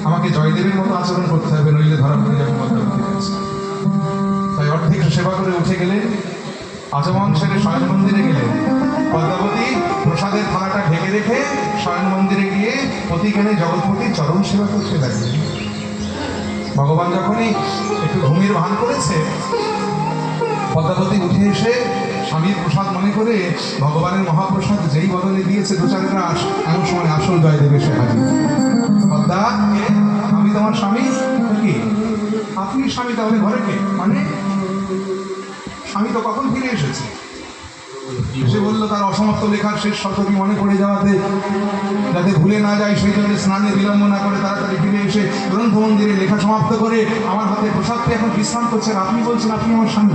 আমাকে জয়দেবের মতো আচরণ করতে হবে, নইলে ধরা পড়ে যাবে পদ্মাবতী কাছে। তাই অর্ধেক সেবা করে উঠে গেলেন, আচমন সেরে শয়ন মন্দিরে গেলেন। পদ্মাবতী প্রসাদের থালাটা ঢেকে রেখে শয়ন মন্দিরে গিয়ে অতিজ্ঞানে জগৎপতির চরণ সেবা করতে লাগলেন। ভগবান যখনই একটু ঘুমিয়ে ভান করেছে, পদ্মাবতী উঠে এসে স্বামীর প্রসাদ মনে করে ভগবানের মহাপ্রসাদ যেই বদলে দিয়েছে দু চার গ্রাস, এমন সময় আসল জয়দেব এসে হাজির। পদ্মা, আমি তোমার স্বামী। কি আপনি স্বামী? তাহলে ঘরে কে? মানে স্বামী তো কখন ফিরে এসেছে। এসে বলল তার অসমাপ্ত লেখার শেষ শতকী মনে পড়ে যাওয়াতে, যাতে ভুলে না যায় সেই জন্য স্নানে বিলম্ব না করে তাড়াতাড়ি ফিরে এসে গ্রন্থ মন্দিরে লেখা সমাপ্ত করে আমার হাতে প্রসাদ পেয়ে এখন বিশ্রাম করছেন। আপনি বলছেন আপনি আমার স্বামী।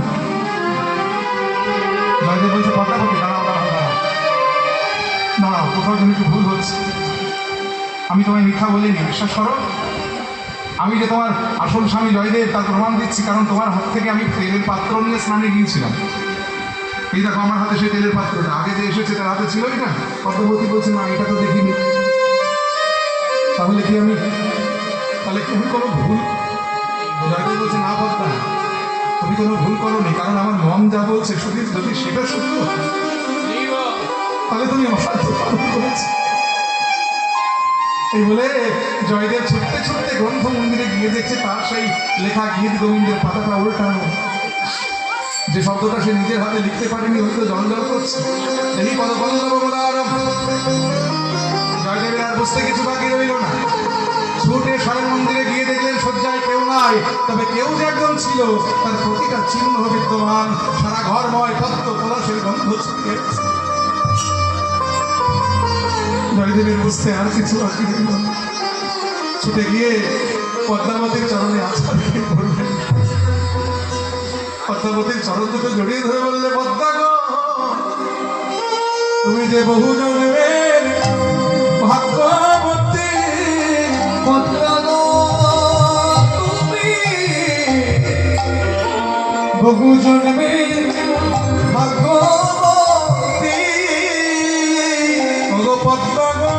জয়দেব বলছে পদ্মাবতী দাঁড়াও দাঁড়াও দাঁড়াও দাঁড়াও, কোথাও যেন একটু ভুল হচ্ছে। আমি তোমায় মিথ্যা বলিনি, বিশ্বাস করো। আমি যে তোমার আসল স্বামী জয়দেব তার প্রমাণ দিচ্ছি, কারণ তোমার হাত থেকে আমি তেলের পাত্র নিয়ে স্নানে গিয়েছিলাম। এই দেখো আমার হাতে সেই তেলের পাত্রটা, আগে যে এসেছে তার হাতে ছিল এটা। পদ্মাবতী বলছে না, এটা তো দেখিনি। তাহলে কি আমি কোনো ভুল? জয়দেব বলছে না পদ্মা, তুমি কোনো ভুল করোনি, কারণ আমার মন যা বলছে সুধীর, যদি সেটা সত্য তাহলে তুমি অসাধ্য পালন করেছো। এই বলে জয়দেব ছুটতে ছুটতে গ্রন্থ মন্দিরে গিয়ে দেখছে তার সেই লেখা গীত গোবিন্দের পাতাটা উল্টানো। যে শব্দটা সে নিজের হাতে লিখতে পারেনি, হয়তো জঞ্জল করছে। এই জয়দেবের আর বুঝতে কিছু বাকি রইল না। ছুটে শয়ন মন্দিরে গিয়ে দেখলেন শয্যায় কেউ নাই, তবে কেউ যে একজন ছিল তার প্রতিটা চিহ্ন বিদ্যমান। সারা ঘরময় তত্ত্ব পলাশের গন্ধ ছড়িয়ে আছে। জয়দেবের বুঝতে আর কিছু বাকি রইল না। ছুটে গিয়ে পদ্মাবতীর চরণে আছাড় খেয়ে পড়লেন। পদ্মাবতীর চরণ দুটো জড়িয়ে ধরে বললে, পদ্মা গো, তুমি যে বহু জন্মের ভাগ্যবতী। পদ্মা গো, তুমি বহু জন্মের ভাগ্যবতী। ওগো পদ্মা গো,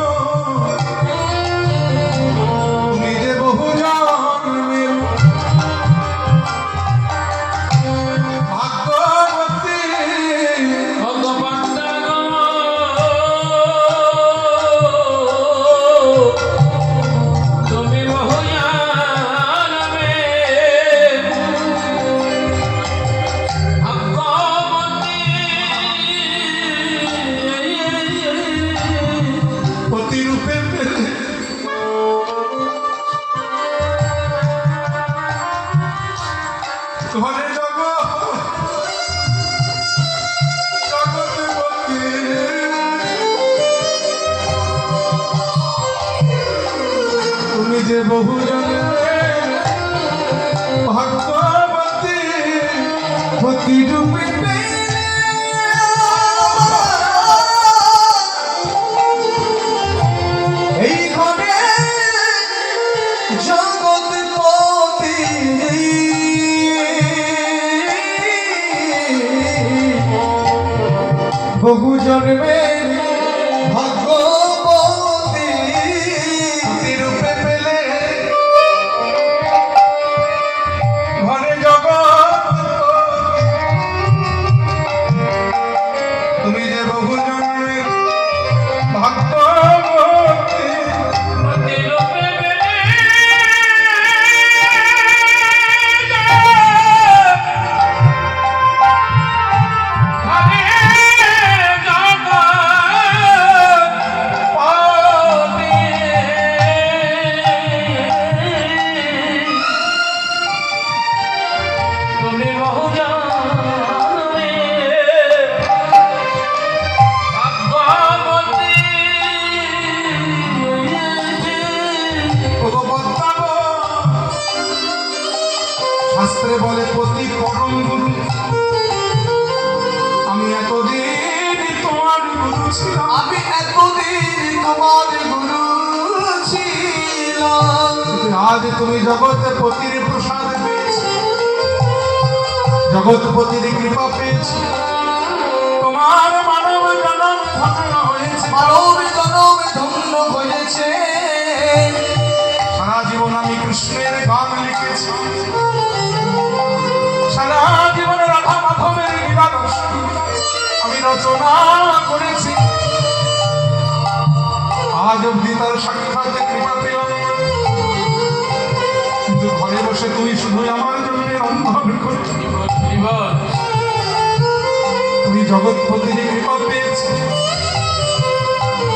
তুমি যে বহু জন্মের ভাগ্যবতী। প্রতিরূপে পেলে ঘরে জগৎপতি। তুমি যে বহু জন্মের ভাগ্যবতী। প্রতিরূপে এই ঘরে জগৎপতি। বহু জন্মের ভাগ্যবতী। ভাগ্যবতী মতিলোপে বেড়ে ঘরে জগৎপতি। তুমি বহুজানে ভাগ্যবতী। ওগো পদ্মাবত, শাস্ত্রে বলে পতি পরম গুরু। আমি এতদিন তোমার গুরু ছিলাম, আমি এতদিন তোমার গুরু ছিলাম। আজ তুমি জগতে পতির প্রসাদ পেয়েছি, জগৎপতির কৃপা পেয়েছি। তোমার মানব জনম ধন্য হয়েছে, মানব জনম ধন্য হয়েছে। সারা জীবন আমি কৃষ্ণের গান লিখেছি, সারা জীবন রাধা মাধবের লীলা আমি রচনা করেছি। আজ অব্দি তার সাক্ষাৎ কৃপা পেলাম না। কিন্তু ঘরে বসে তুমি শুধু আমার জন্য রন্ধন করছো। জীবন তুমি জগৎপতির কৃপা পেয়েছো,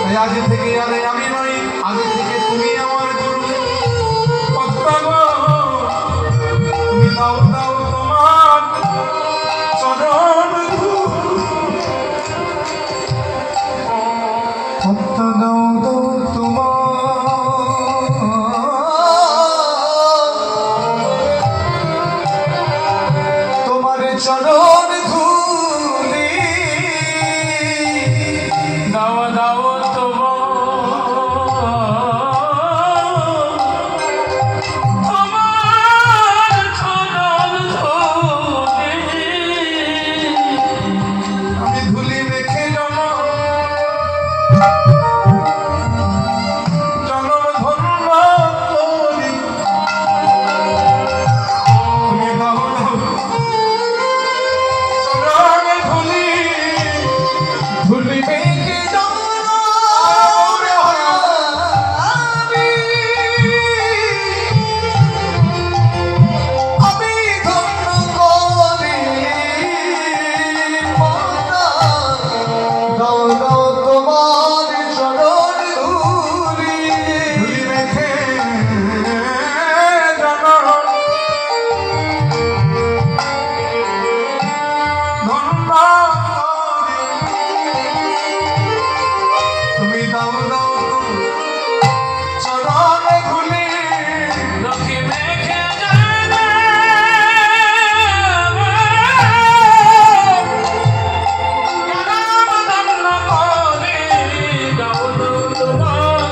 তাই আজ থেকে আর আমি নই, আজ থেকে তুমি আমার গুরু। পদ্মা গো, তুমি দাও দাও তোমার চরণ ধূলি। পদ্মা দাও দাও তোমার চরণ ধূলি। দাও দাও তোমার চরণ ধূলি। আমি ধুলি মেখে জনম ধন্য করি। তুমি দাও দাও চরণ ধুলি, ধুলি মেঘে জমনা আমি ধন্য করি। পদ্মা দাও দাও তোমার চরণ ধূলি। ধুলি মেখে জনম ধন্য করি। তুমি দাও দাও চরণ ধুলি। লক্ষ্মী মেঘে জানে জনম ধন্য করে। দাও দাও তোমার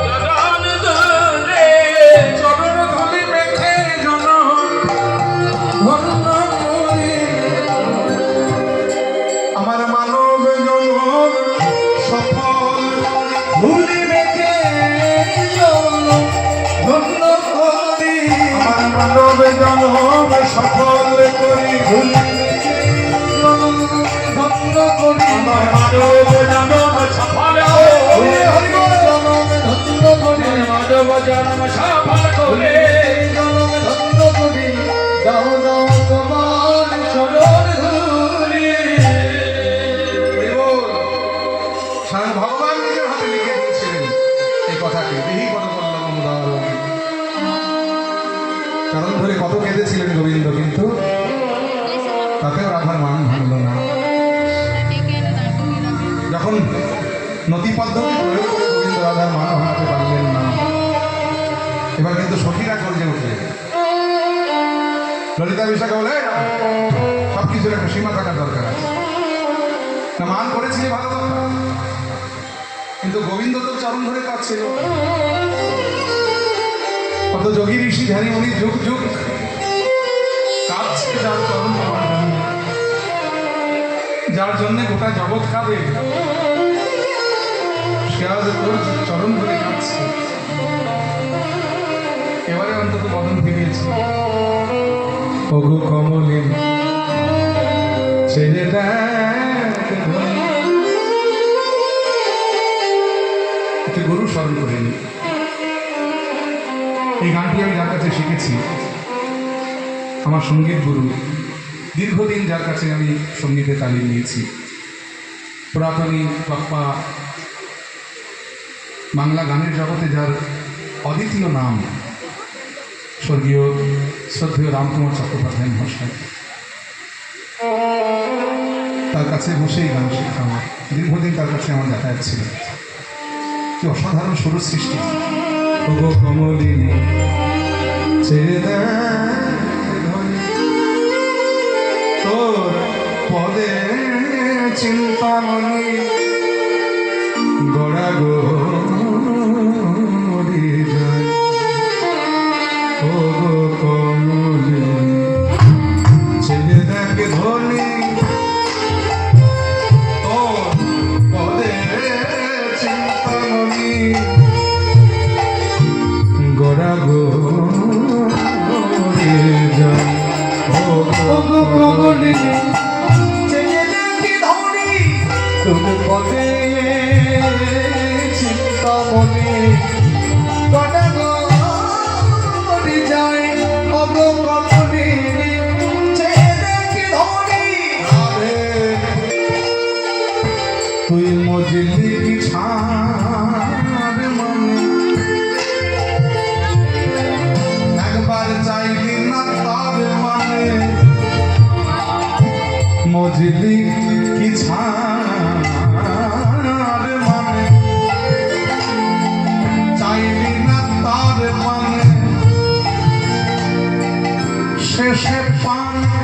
চরণ ধূলি। চরণ ধুলি মেখে জনম ধন্য করি। আমার মানব জনম সফল, ধুলি মেখে জনম ধন্য করি। আমার মানব জনম সফল করি, ধুলি মেখে জনম ধন্য করি। আমার মানব জনম সফল হরি হরি বল। জনম ধন্য করি। মানব জনম সফল করে। জনম ধন্য করি। দাও দাও তোমার চরণ ধূলি। হরি বল। স্বয়ং ভগবান নিজের হাতে লিখে দিয়েছিলেন এই কথাটি। দেহি কত বললাম চরণ ধরে কত কেঁদেছিলেন গোবিন্দ, কিন্তু তাতেও রাধার মান ভাঙল না। যখন নতি পদ্ধতি প্রয়োগ করে গোবিন্দ রাধার মান ভাঙাতে পারলেন না, এবার কিন্তু সখীরা গর্জে উঠলে। ললিতা বিশাখা বলে সব কিছুর একটা সীমা থাকার দরকার আছে। না মান করেছিলি ভালো কথা, কিন্তু গোবিন্দ তো চরণ ধরে কাঁদছিল। কত যোগী ঋষি ধ্যানী উনি যুগ যুগ কাঁদছে যার চরণ পাওয়ার জন্য, যার জন্য গোটা জগৎ কাঁদে, সে আজ তোর চরণ ধরে কাঁদছে। এবারে অন্তত বদন ফিরিয়েছে। ওগো কমলিন ছেড়ে দেখ একটি গরু স্মরণ করে নিই। এই গানটি আমি যার কাছে শিখেছি, আমার সঙ্গীত গুরু, দীর্ঘদিন যার কাছে আমি সঙ্গীতে তালিম নিয়েছি, পুরাতনী বাপ্পা, বাংলা গানের জগতে যার অদ্বিতীয় নাম স্বর্গীয় শ্রদ্ধেয় রামকুমার চট্টোপাধ্যায় মহাশয়, তার কাছে বসেই গান শেখা আমার, দীর্ঘদিন তার কাছে আমার যাতায়াত ছিল। কি অসাধারণ সুর সৃষ্টি। ওগো কমলিনী ছেড়ে দে তোর পদে চিন্তামণি গড়া গো যায়। ওগো কমলিনী ছেড়ে দেখ ধনী তোর পদে চিন্তামণি গড়া গো যায়। ওগো কমলিনী ছেড়ে দেখি ধনী তোর পদে চিন্তামণি গড়া গো যায়। ওগো কমলিনী ছেড়ে দেখি ধনী আরে তুই মজলি ছাড় মনে একবার চাইলি না তার মানে মজলি কি ছাড় মানে চাইলি না তার মানে শেষে পানে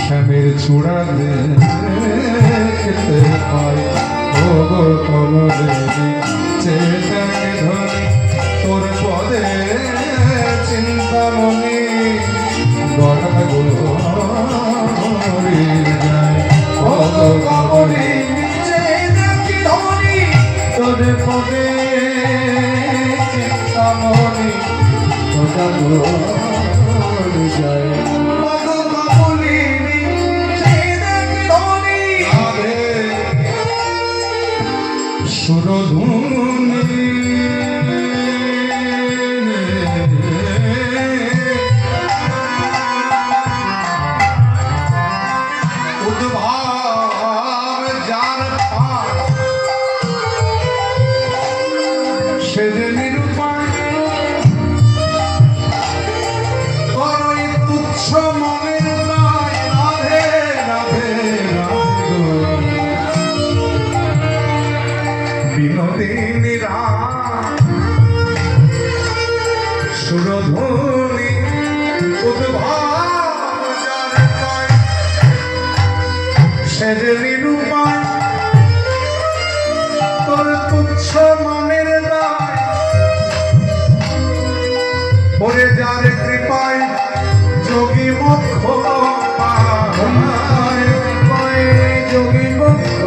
শ্যামের চূড়া দেখতে পাই। ও গো কমলিনী চেতে ধরি তোর পদে চিন্তামণি গড়া গো যায়। ও গো কমলিনী ছেড়ে দেখি ধনী তোর পদে চিন্তামণি গড়া গো যায়। ওগো কমলিনী ছেড়ে দেখি ধনী আরে সুরধুনি উদ্ভাব যার পায় সে যে নিরূপায় করই তুচ্ছ মনের দায়। রাধে রাধে রাধে বিনোদিনী সুরধুনি উদ্ভাব যার পায় সে যে নিরূপায় তোর তুচ্ছ মনের দায়। ওরে যার কৃপায় যোগী মোক্ষ পায়, যোগী মুক্ত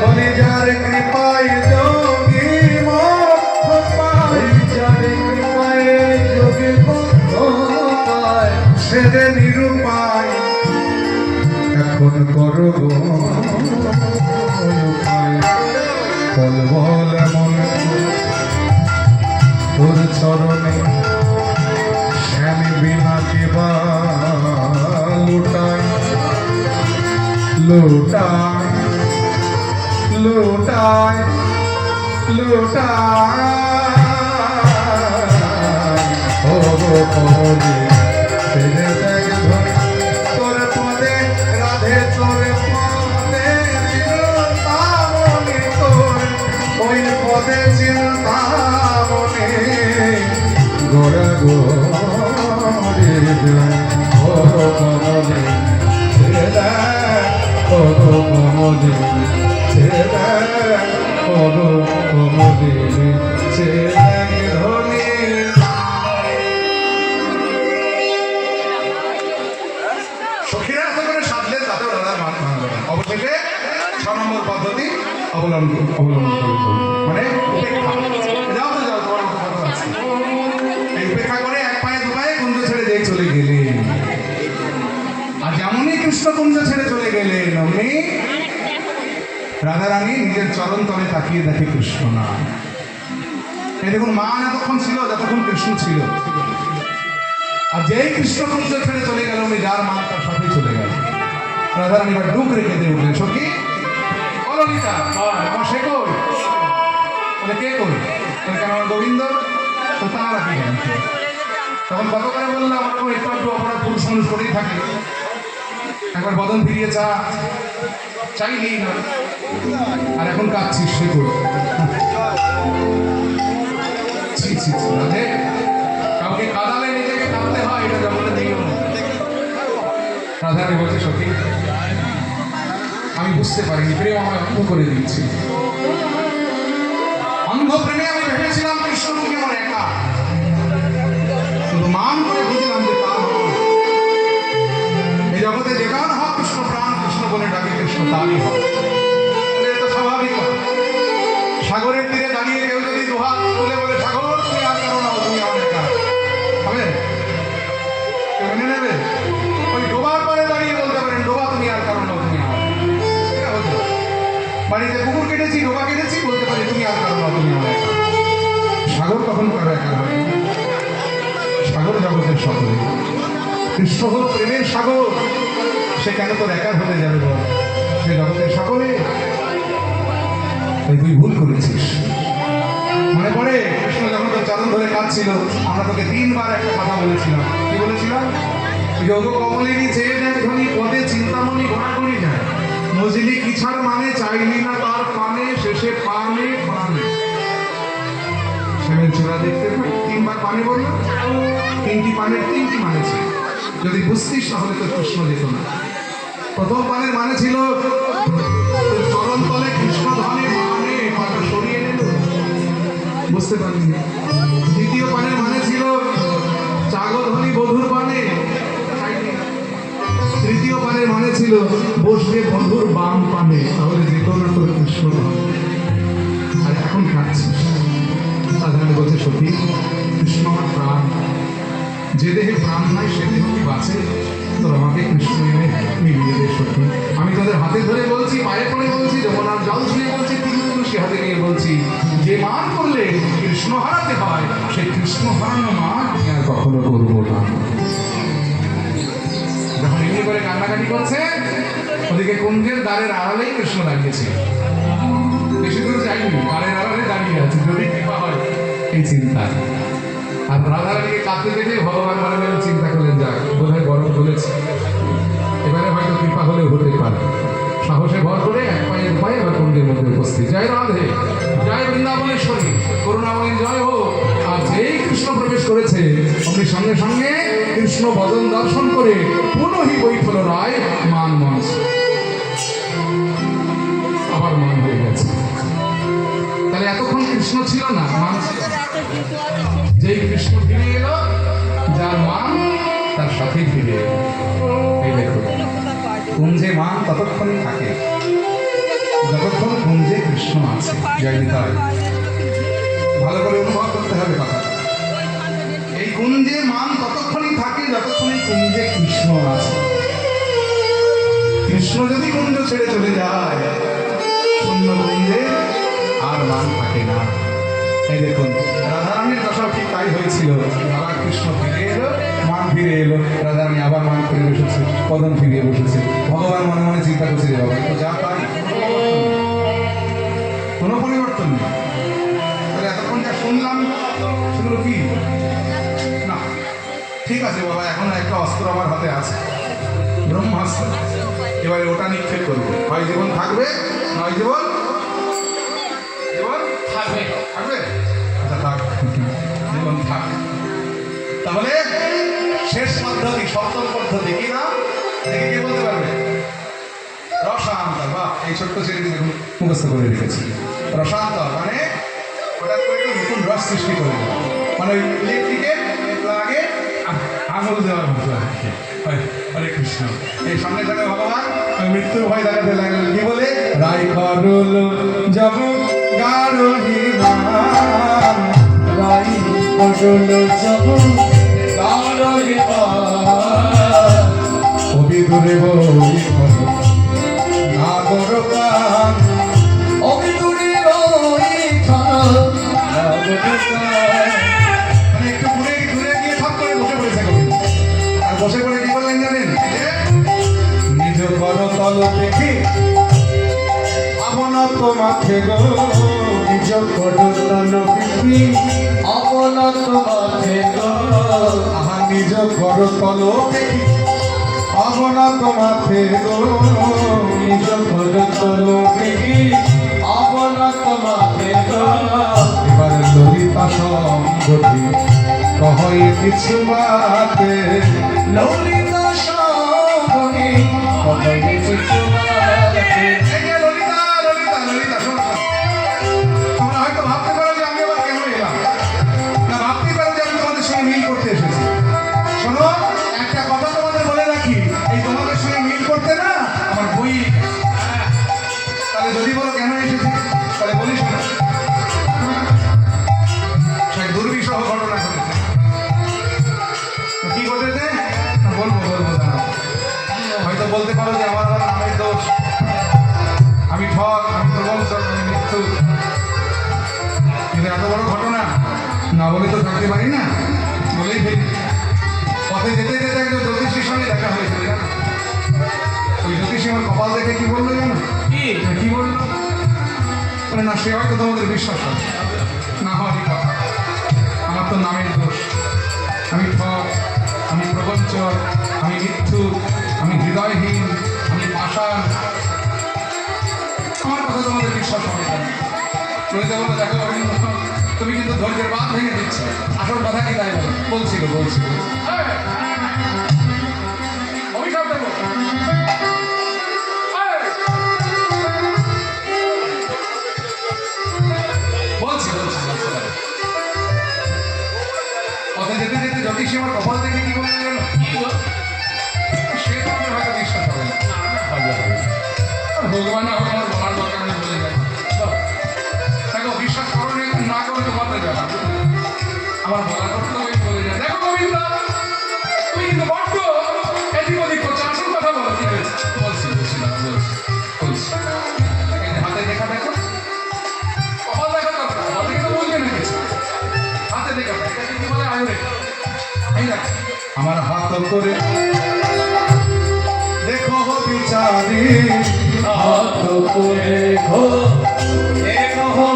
ওরে যার কৃপায় যোগী মোক্ষ পায় যার কৃপায় যোগী মুক্ত পায়। সে যে নিরূপায় এখন করব বল বল এমন তোর চরণে শ্যামী বিনা কেবা লুটায় লুটায় লুটায় লুটায়। ও কমলি ছেড়ে দেখ ধরে তোর পদে রাধে তোর পদে চিন্তামণি তোর ওই পদে চিন্তামণি গোড়া গোরে যায়। ও কমলি ছেড়ে দেখ, ও কমলি ছেড়ে দেখ, ও কমলি ছেড়ে দেখ ধনী। সখীরা এত করে সাধলেন তাতেও দাদার মান ভাঙল না। অবশেষে 6 নম্বর পদ্ধতি অবলম্বন করে মানে উপেক্ষা। যাও তো যাও, তোমার মতো কথা আছে। এই উপেক্ষা করে এক পায়ে দু পায়ে কুঞ্জ ছেড়ে দিয়ে চলে গেলেন। আর যেমনই কৃষ্ণ কুঞ্জ ছেড়ে চলে গেলেন অমনি রাধারানী নিজের চরণ তলে তাকিয়ে দেখে কৃষ্ণ না। এই দেখুন, মা এতক্ষণ ছিল যতক্ষণ কৃষ্ণ ছিল, আর যেই কৃষ্ণ কুঞ্জ ছেড়ে চলে গেল, উনি যার মা তার সাথে চলে গেল। রাধারানী এবার ডুক রেখে দিয়ে উঠলেন, সখী ও ললিতা, আমার সে কই? বলে কে কই? বলে কেন, আমার গোবিন্দ? তো তারা কি জানেন? তখন কত করে বললাম, আমার একটু একটু অপরাধ পুরুষ মানুষ করেই থাকে, একবার বদন ফিরিয়ে চাইলেই না, আর এখন কাঁদছিস সে কই? ছি ছি ছি, রাধে, কাউকে কাঁদালে নিজেকে কাঁদতে হয়, এটা জগতে নিয়ম। রাধারানী বলছে, সখী আমি বুঝতে পারিনি, প্রেম আমায় অন্ধ করে দিয়েছি। অন্ধ প্রেমে আমি ভেবেছিলাম কৃষ্ণ তুমি আমার একা, শুধু মান করে বুঝলাম যে তা নয়। এই জগতে যে গান হোক, কৃষ্ণ প্রাণ কৃষ্ণ বলে ডাকে কৃষ্ণ তারই হবে। এটা স্বাভাবিক কথা। সাগরের তীরে দাঁড়িয়ে কেউ যদি দুহাত তুলে বলে, সাগর তুমি আর কারো না, তুমি আমার একা, হবে? কেউ মেনে নেবে? ওই ডোবার পরে দাঁড়িয়ে বলতে পারেন, ডোবা তুমি আর কারো না, তুমি আমার, এটা হতে পারে। বাড়িতে কুকুর কেটেছি, ডোবা কেটেছি, বলতে পারি তুমি আর কারো না, তুমি আমার একা। সাগর কখনো কারো একা হয় না। সাগর জগতের সকলে। কৃষ্ণ হল প্রেমের সাগর, সে কেন তোর একা হতে যাবে বল? সে জগতের সকলে। তাই তুই ভুল করেছিস। মনে পড়ে কৃষ্ণ যখন তোর চরণ ধরে কাঁদছিল, আমরা তোকে 3 বার একটা কথা বলেছিলাম। কি বলেছিলাম? যোগ কমলিনী চেয়ে দেখ ধনী পদে চিন্তামণি ঘোড়া করি যায়, মজলি কিছার মানে চাইলি না তার পানে, শেষে পানে পানে। সেভেন চূড়া দেখতে পাই 3 বার পানে বললো, 3টি পানের 3টি মানে ছিল। যদি বুঝতিস তাহলে তো কৃষ্ণ যেত না। প্রথম পানের মানে ছিল চরণ তলে কৃষ্ণ ধনে মানে, পাটা সরিয়ে নিল, বুঝতে পারিনি। দ্বিতীয় পানের মানে ছিল চাগধ্বনি বধুর পানে, তৃতীয় পানের মানে ছিল বসবে বধুর বাম পানে, তাহলে যেত না তোর কৃষ্ণ ধনে। আর এখন খাচ্ছিস। সাধারণ বলছে, সত্যি কৃষ্ণ আমার প্রাণ, যে দেহে প্রাণ নাই সে দেহ কি বাঁচে? তোর আমাকে কৃষ্ণ এনে মিলিয়ে দে সত্যি। আমি তোদের হাতে ধরে বলছি, পায়ে পড়ে বলছি, যমুনার জল ছুঁয়ে বলছি, তুলসী হাতে নিয়ে বলছি, যে মান করলে কৃষ্ণ হারাতে হয়, সেই কৃষ্ণ হারানো মান আর কখনো করবো না। যখন এমনি করে কান্নাকাটি করছে, ওদিকে কুঞ্জের দ্বারের আড়ালেই কৃষ্ণ দাঁড়িয়েছে। বেশি দূর যাইনি, দ্বারের আড়ালে দাঁড়িয়ে আছে, যদি কৃপা হয় এই চিন্তা। আর রাধারানীকে কাঁদতে দেখে ভগবান মনে মনে চিন্তা করলেন, যাক বোধহয় গরম বলেছে, এবারে হয়তো কৃপা হলে হতে পারে। সাহসে ভর করে এক পায়ে উপায়ে এবার কুঞ্জের মধ্যে উপস্থিত। জয় রাধে, জয় বৃন্দাবনেশ্বরী, করুণাময়ী জয় হোক। আর যেই কৃষ্ণ প্রবেশ করেছে, অমনি সঙ্গে সঙ্গে কৃষ্ণ বদন দর্শন করে পুনঃই বৈঠল রায় মান মঞ্চ, আবার মান হয়ে গেছে। তাহলে এতক্ষণ কৃষ্ণ ছিল না, মান ছিল। যেই কৃষ্ণ ফিরে এলো, যার মান তার সাথে ফিরে এলো। এই দেখো, কুঞ্জে মান ততক্ষণই থাকে যতক্ষণ কুঞ্জে কৃষ্ণ আছে। জয় নিতাই। ভালো করে অনুভব করতে হবে কথা। এই কুঞ্জে মান ততক্ষণই থাকে যতক্ষণ এই কুঞ্জে কৃষ্ণ আছে। কৃষ্ণ যদি কুঞ্জ ছেড়ে চলে যায়, শূন্য কুঞ্জে আর মান থাকে না। এই দেখুন, রাধারানীর দশাও ঠিক তাই হয়েছিল। আবার কৃষ্ণ ফিরে এলো, মান ফিরে এলো, রাধারানী আবার মান করে বসেছে, পদম ফিরিয়ে বসেছে। ভগবান মনে মনে চিন্তা করছে, বাবা তো যা তাই, কোনো পরিবর্তন নেই। তাহলে এতক্ষণ যা শুনলাম সেগুলো কি না? ঠিক আছে বাবা, এখন একটা অস্ত্র আমার হাতে আছে, ব্রহ্মাস্ত্র। এবারে ওটা নিক্ষেপ করবো, হয় জীবন থাকবে, নয় জীবন থাকবে। থাকবে? আচ্ছা থাক, জীবন থাক। তাহলে শেষ পদ্ধতি, সপ্তম পদ্ধতি কি না? দেখে কে বলতে পারবে? রসান্তর। বা এই ছোট্ট ছেলেটি দেখুন মুখস্থ করে রেখেছি। রসান্তর মানে হঠাৎ করে একটু নতুন রস সৃষ্টি করে দেওয়া, মানে ওই ইলেকট্রিকের আগে আঙুল দেওয়ার মতো। হরে কৃষ্ণ। এই সঙ্গে সঙ্গে ভগবান মৃত্যুর ভয় দেখাতে লাগলেন। কি বলে? রাই করল জব গারহি নাম, রাই করল জব গারহি অবিদুরে বলি নাগর প্রাণ অবনত মাথে গো নিজ করতন পিঠি অবনত মাথে গো আহা নিজ করতল দেখি অবনত মাথে গো নিজ করতন পিঠি অবনত মাথে গো এবার ললিতা সম্বতি কহই কিছু মাতে ললিতা সঙ্গে কবে কিছু মাতে এই যে ললিতা ললিতা ললিতা শোনো তোমরা হয়তো ভাবতে পারো যে আমি আবার কেন এলাম না ভাবতে পারো যে আমি তোমাদের সঙ্গে মিল করতে এসেছি শোনো একটা কথা তোমাদের বলে রাখি এই তোমাদের সঙ্গে মিল করতে না আমার বই তাহলে যদি বলো কেন এসেছি তাহলে বলি শোনো সে দুর্বিষহ ঘটনা ঘটেছে কি ঘটেছে বলবো বলবো দাঁড়াও হয়তো বলতে পারো যে আমার আবার নামের দোষ আমি ঠক আমি প্রবঞ্চক আমি মৃত্যু কিন্তু এত বড় ঘটনা না বলে তো থাকতে পারি না বলেই ফেলি পথে যেতে যেতে একজন জ্যোতিষীর সঙ্গে দেখা হয়েছিল জানো ওই জ্যোতিষী আমার কপাল দেখে কি বললো জানো কি বললো বলে না সে হয়তো তোমাদের বিশ্বাস আছে না হওয়ারই কথা আমার তো নামের দোষ আমি ঠক আমি প্রবঞ্চক আমি মৃত্যু আমি হৃদয়হীন আমি পাষাণ আমার কথা তোমাদের বিশ্বাস হবে না রয়েছে বলে দেখো রবীন্দ্রনাথ তুমি কিন্তু ধৈর্যের বাঁধ ভেঙে দিচ্ছ আসল কথা কি তাই বলছিল অভিশাপ দেবো বলছি পথে যেতে যেতে জ্যোতিষী আমার কপাল দেখে কি বলতে গেল সে তোমাদের হয়তো বিশ্বাস হবে না আর ভগবান হবে আমার বলার দরকার নেই বলে যায় দেখো বিশ্বাস করো না করে তো বলতে যাবে আমার বলার কর্তব্য বলে যায় দেখো গোবিন্দ তুমি কিন্তু বড্ড এদিক ওদিক করছো আসল কথা বলো কি হয়েছে বলছি এই যে হাতে দেখা দেখো কপাল দেখা দরকার হাতে কিন্তু বলবে না কিছু হাতে দেখা এটাকে কি বলে আয়ুরে এই দেখ আমার হাত করে দেখো বিচারি হাত করে ঘো এক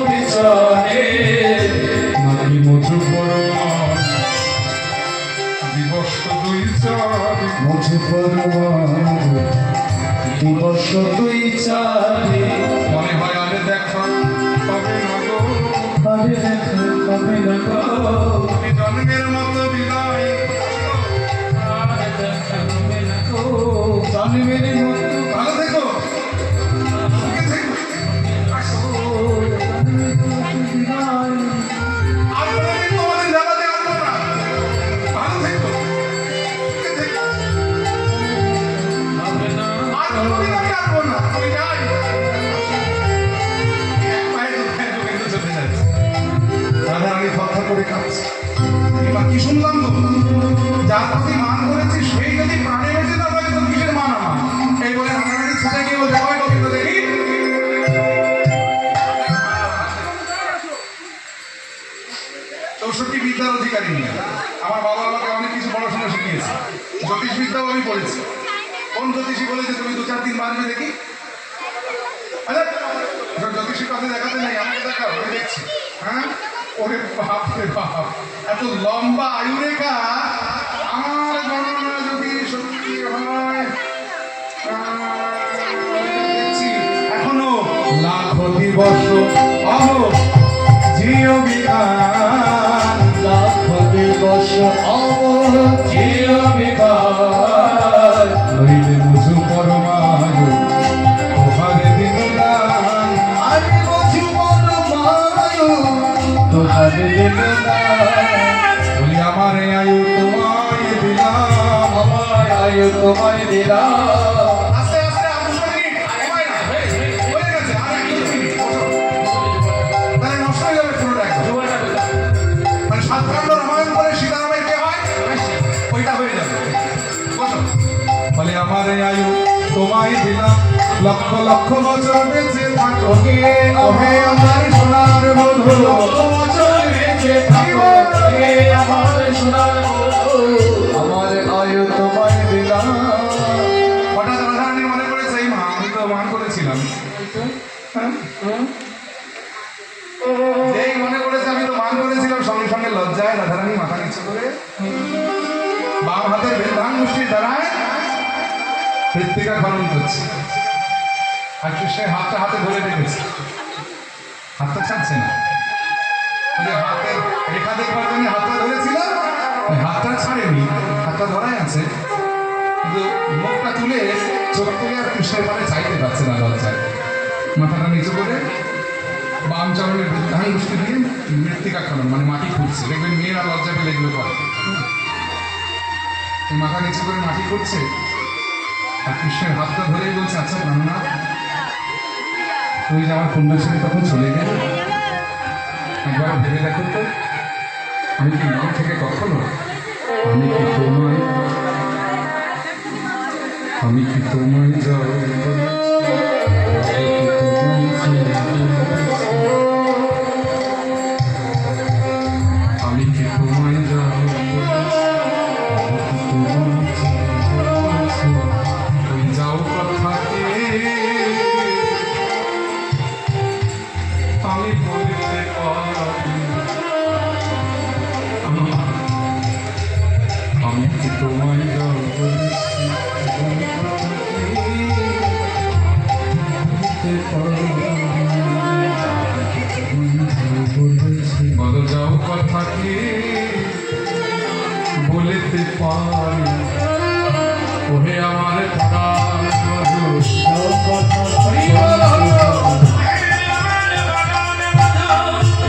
বিচারে নাকি মধু দিবস দুই চার মুঝে পরমান দিবস দুই চারে মনে হয় আরে দেখা তবে না গো আরে দেখো কবে লাগো আমি জন্মের মতো বিদায় আরে দেখো কবে লাগো জন্মের মতো ভালো থেকো সুখে থেকো আর কোনোদিন তোমাদের জ্বালাতে আসবো না ভালো থেকো সুখে থেকো আর কোনোদিন আমি আসবো না আমি যাই কিন্তু চলে যাচ্ছে রাধা রানী কথা করে কাঁদছে এবার কি শুনলাম তো যার প্রতি মান করেছি সেই যদি প্রাণে বেঁচে না থাকে তো কিসের মান আমার এই বলে রাধারানী ছুটে গিয়ে বলতে হয় গোবিন্দ দেখি চৌষট্টি বিদ্যার অধিকারী নিয়ে আমার বাবা আমাকে অনেক কিছু পড়াশোনা শিখিয়েছে জ্যোতিষ বিদ্যাও আমি পড়েছি কোন জ্যোতিষী বলেছে তুমি 2-4 দিন বাঁচবে দেখি জ্যোতিষীর কথা দেখাতে নেই আমাকে দেখাও আমি দেখছি হ্যাঁ ওরে বাপ রে বাপ এত লম্বা আয়ু রেখা আমার গণনা যদি সত্যি হয় দেখছি এখনো লাখ দিবস অহ জিও বিধান লাখ দিবস অমর জিয় বিকার নইলে মুঝু পরমায়ু তোহারে দিনদান আমি বুঝি মন মায়ু তোহার বলি আমার আয়ু তোমায় দিলাম আমার আয়ু তোমায় দিলাম আস্তে আস্তে হয়ে গেছে আর এক মিনিট তাহলে নষ্ট হয়ে যাবে পুরোটা একদম মানে 7 খণ্ড রামায়ণ করে সীতারামের কে হয় ওইটা হয়ে যাবে বসো বলে আমার আয়ু তোমায় দিলাম লক্ষ লক্ষ বছর বেঁচে থাকো গে ওহে আমার সোনার বন্ধু বছর বেঁচে থাকো হে আমার সোনার বন্ধু আমার আয়ু তোমায় দিলাম হঠাৎ রাধারানীর মনে পড়েছে এই মা আমি তো মান করেছিলাম হ্যাঁ মৃত্তিকা খনন করছে, আর কৃষ্ণের হাতটা হাতে ধরে রেখেছে, হাতটা ছাড়ছে না। ওই যে হাতের রেখা দেখবার জন্য হাতটা ধরেছিল, ওই হাতটা ছাড়েনি, হাতটা ধরাই আছে, কিন্তু মুখটা তুলে চোখ তুলে আর কৃষ্ণের পানে চাইতে পারছে না লজ্জায়। মাথাটা নিচু করে বাম চরণের ধান মুষ্টি দিয়ে মৃত্তিকা খনন মানে মাটি খুঁড়ছে। দেখবেন মেয়েরা লজ্জা পেলে এগুলো করে, এই মাথা নিচু করে মাটি খুঁড়ছে আর কৃষ্ণের হাতটা ধরেই বলছে, আচ্ছা প্রাণনাথ, তুই যে আমার কুণ্ড ছেড়ে তখন চলে গেলে, একবার ভেবে দেখো তো, আমি কি নাম থেকে কখনো আমি কি তোমায় যাও আমি কি তোমায় যাও তুই যাও কথাকে আমি বলতে পারি, আমি কি তোমায় যাও বলো যাও কথা কি বলিতে পারি, ওহে আমার প্রাণ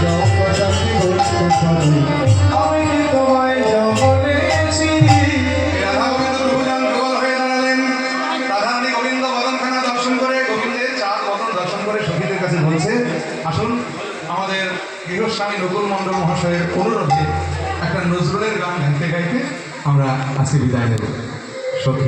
যাও কথা আমি তোমায় যাও বলেছি। রাধা গোবিন্দ প্রভুজান যুগল হয়ে দাঁড়ালেন। রাধারানী গোবিন্দ বদনখানা দর্শন করে, গোবিন্দের চার বদন দর্শন করে সখীদের কাছে বলছে, আসুন আমাদের গৃহস্বামী নকুল মণ্ডল মহাশয়ের অনুরোধে একটা নজরুলের গান গাইতে গাইতে আমরা আজকে বিদায় নেব।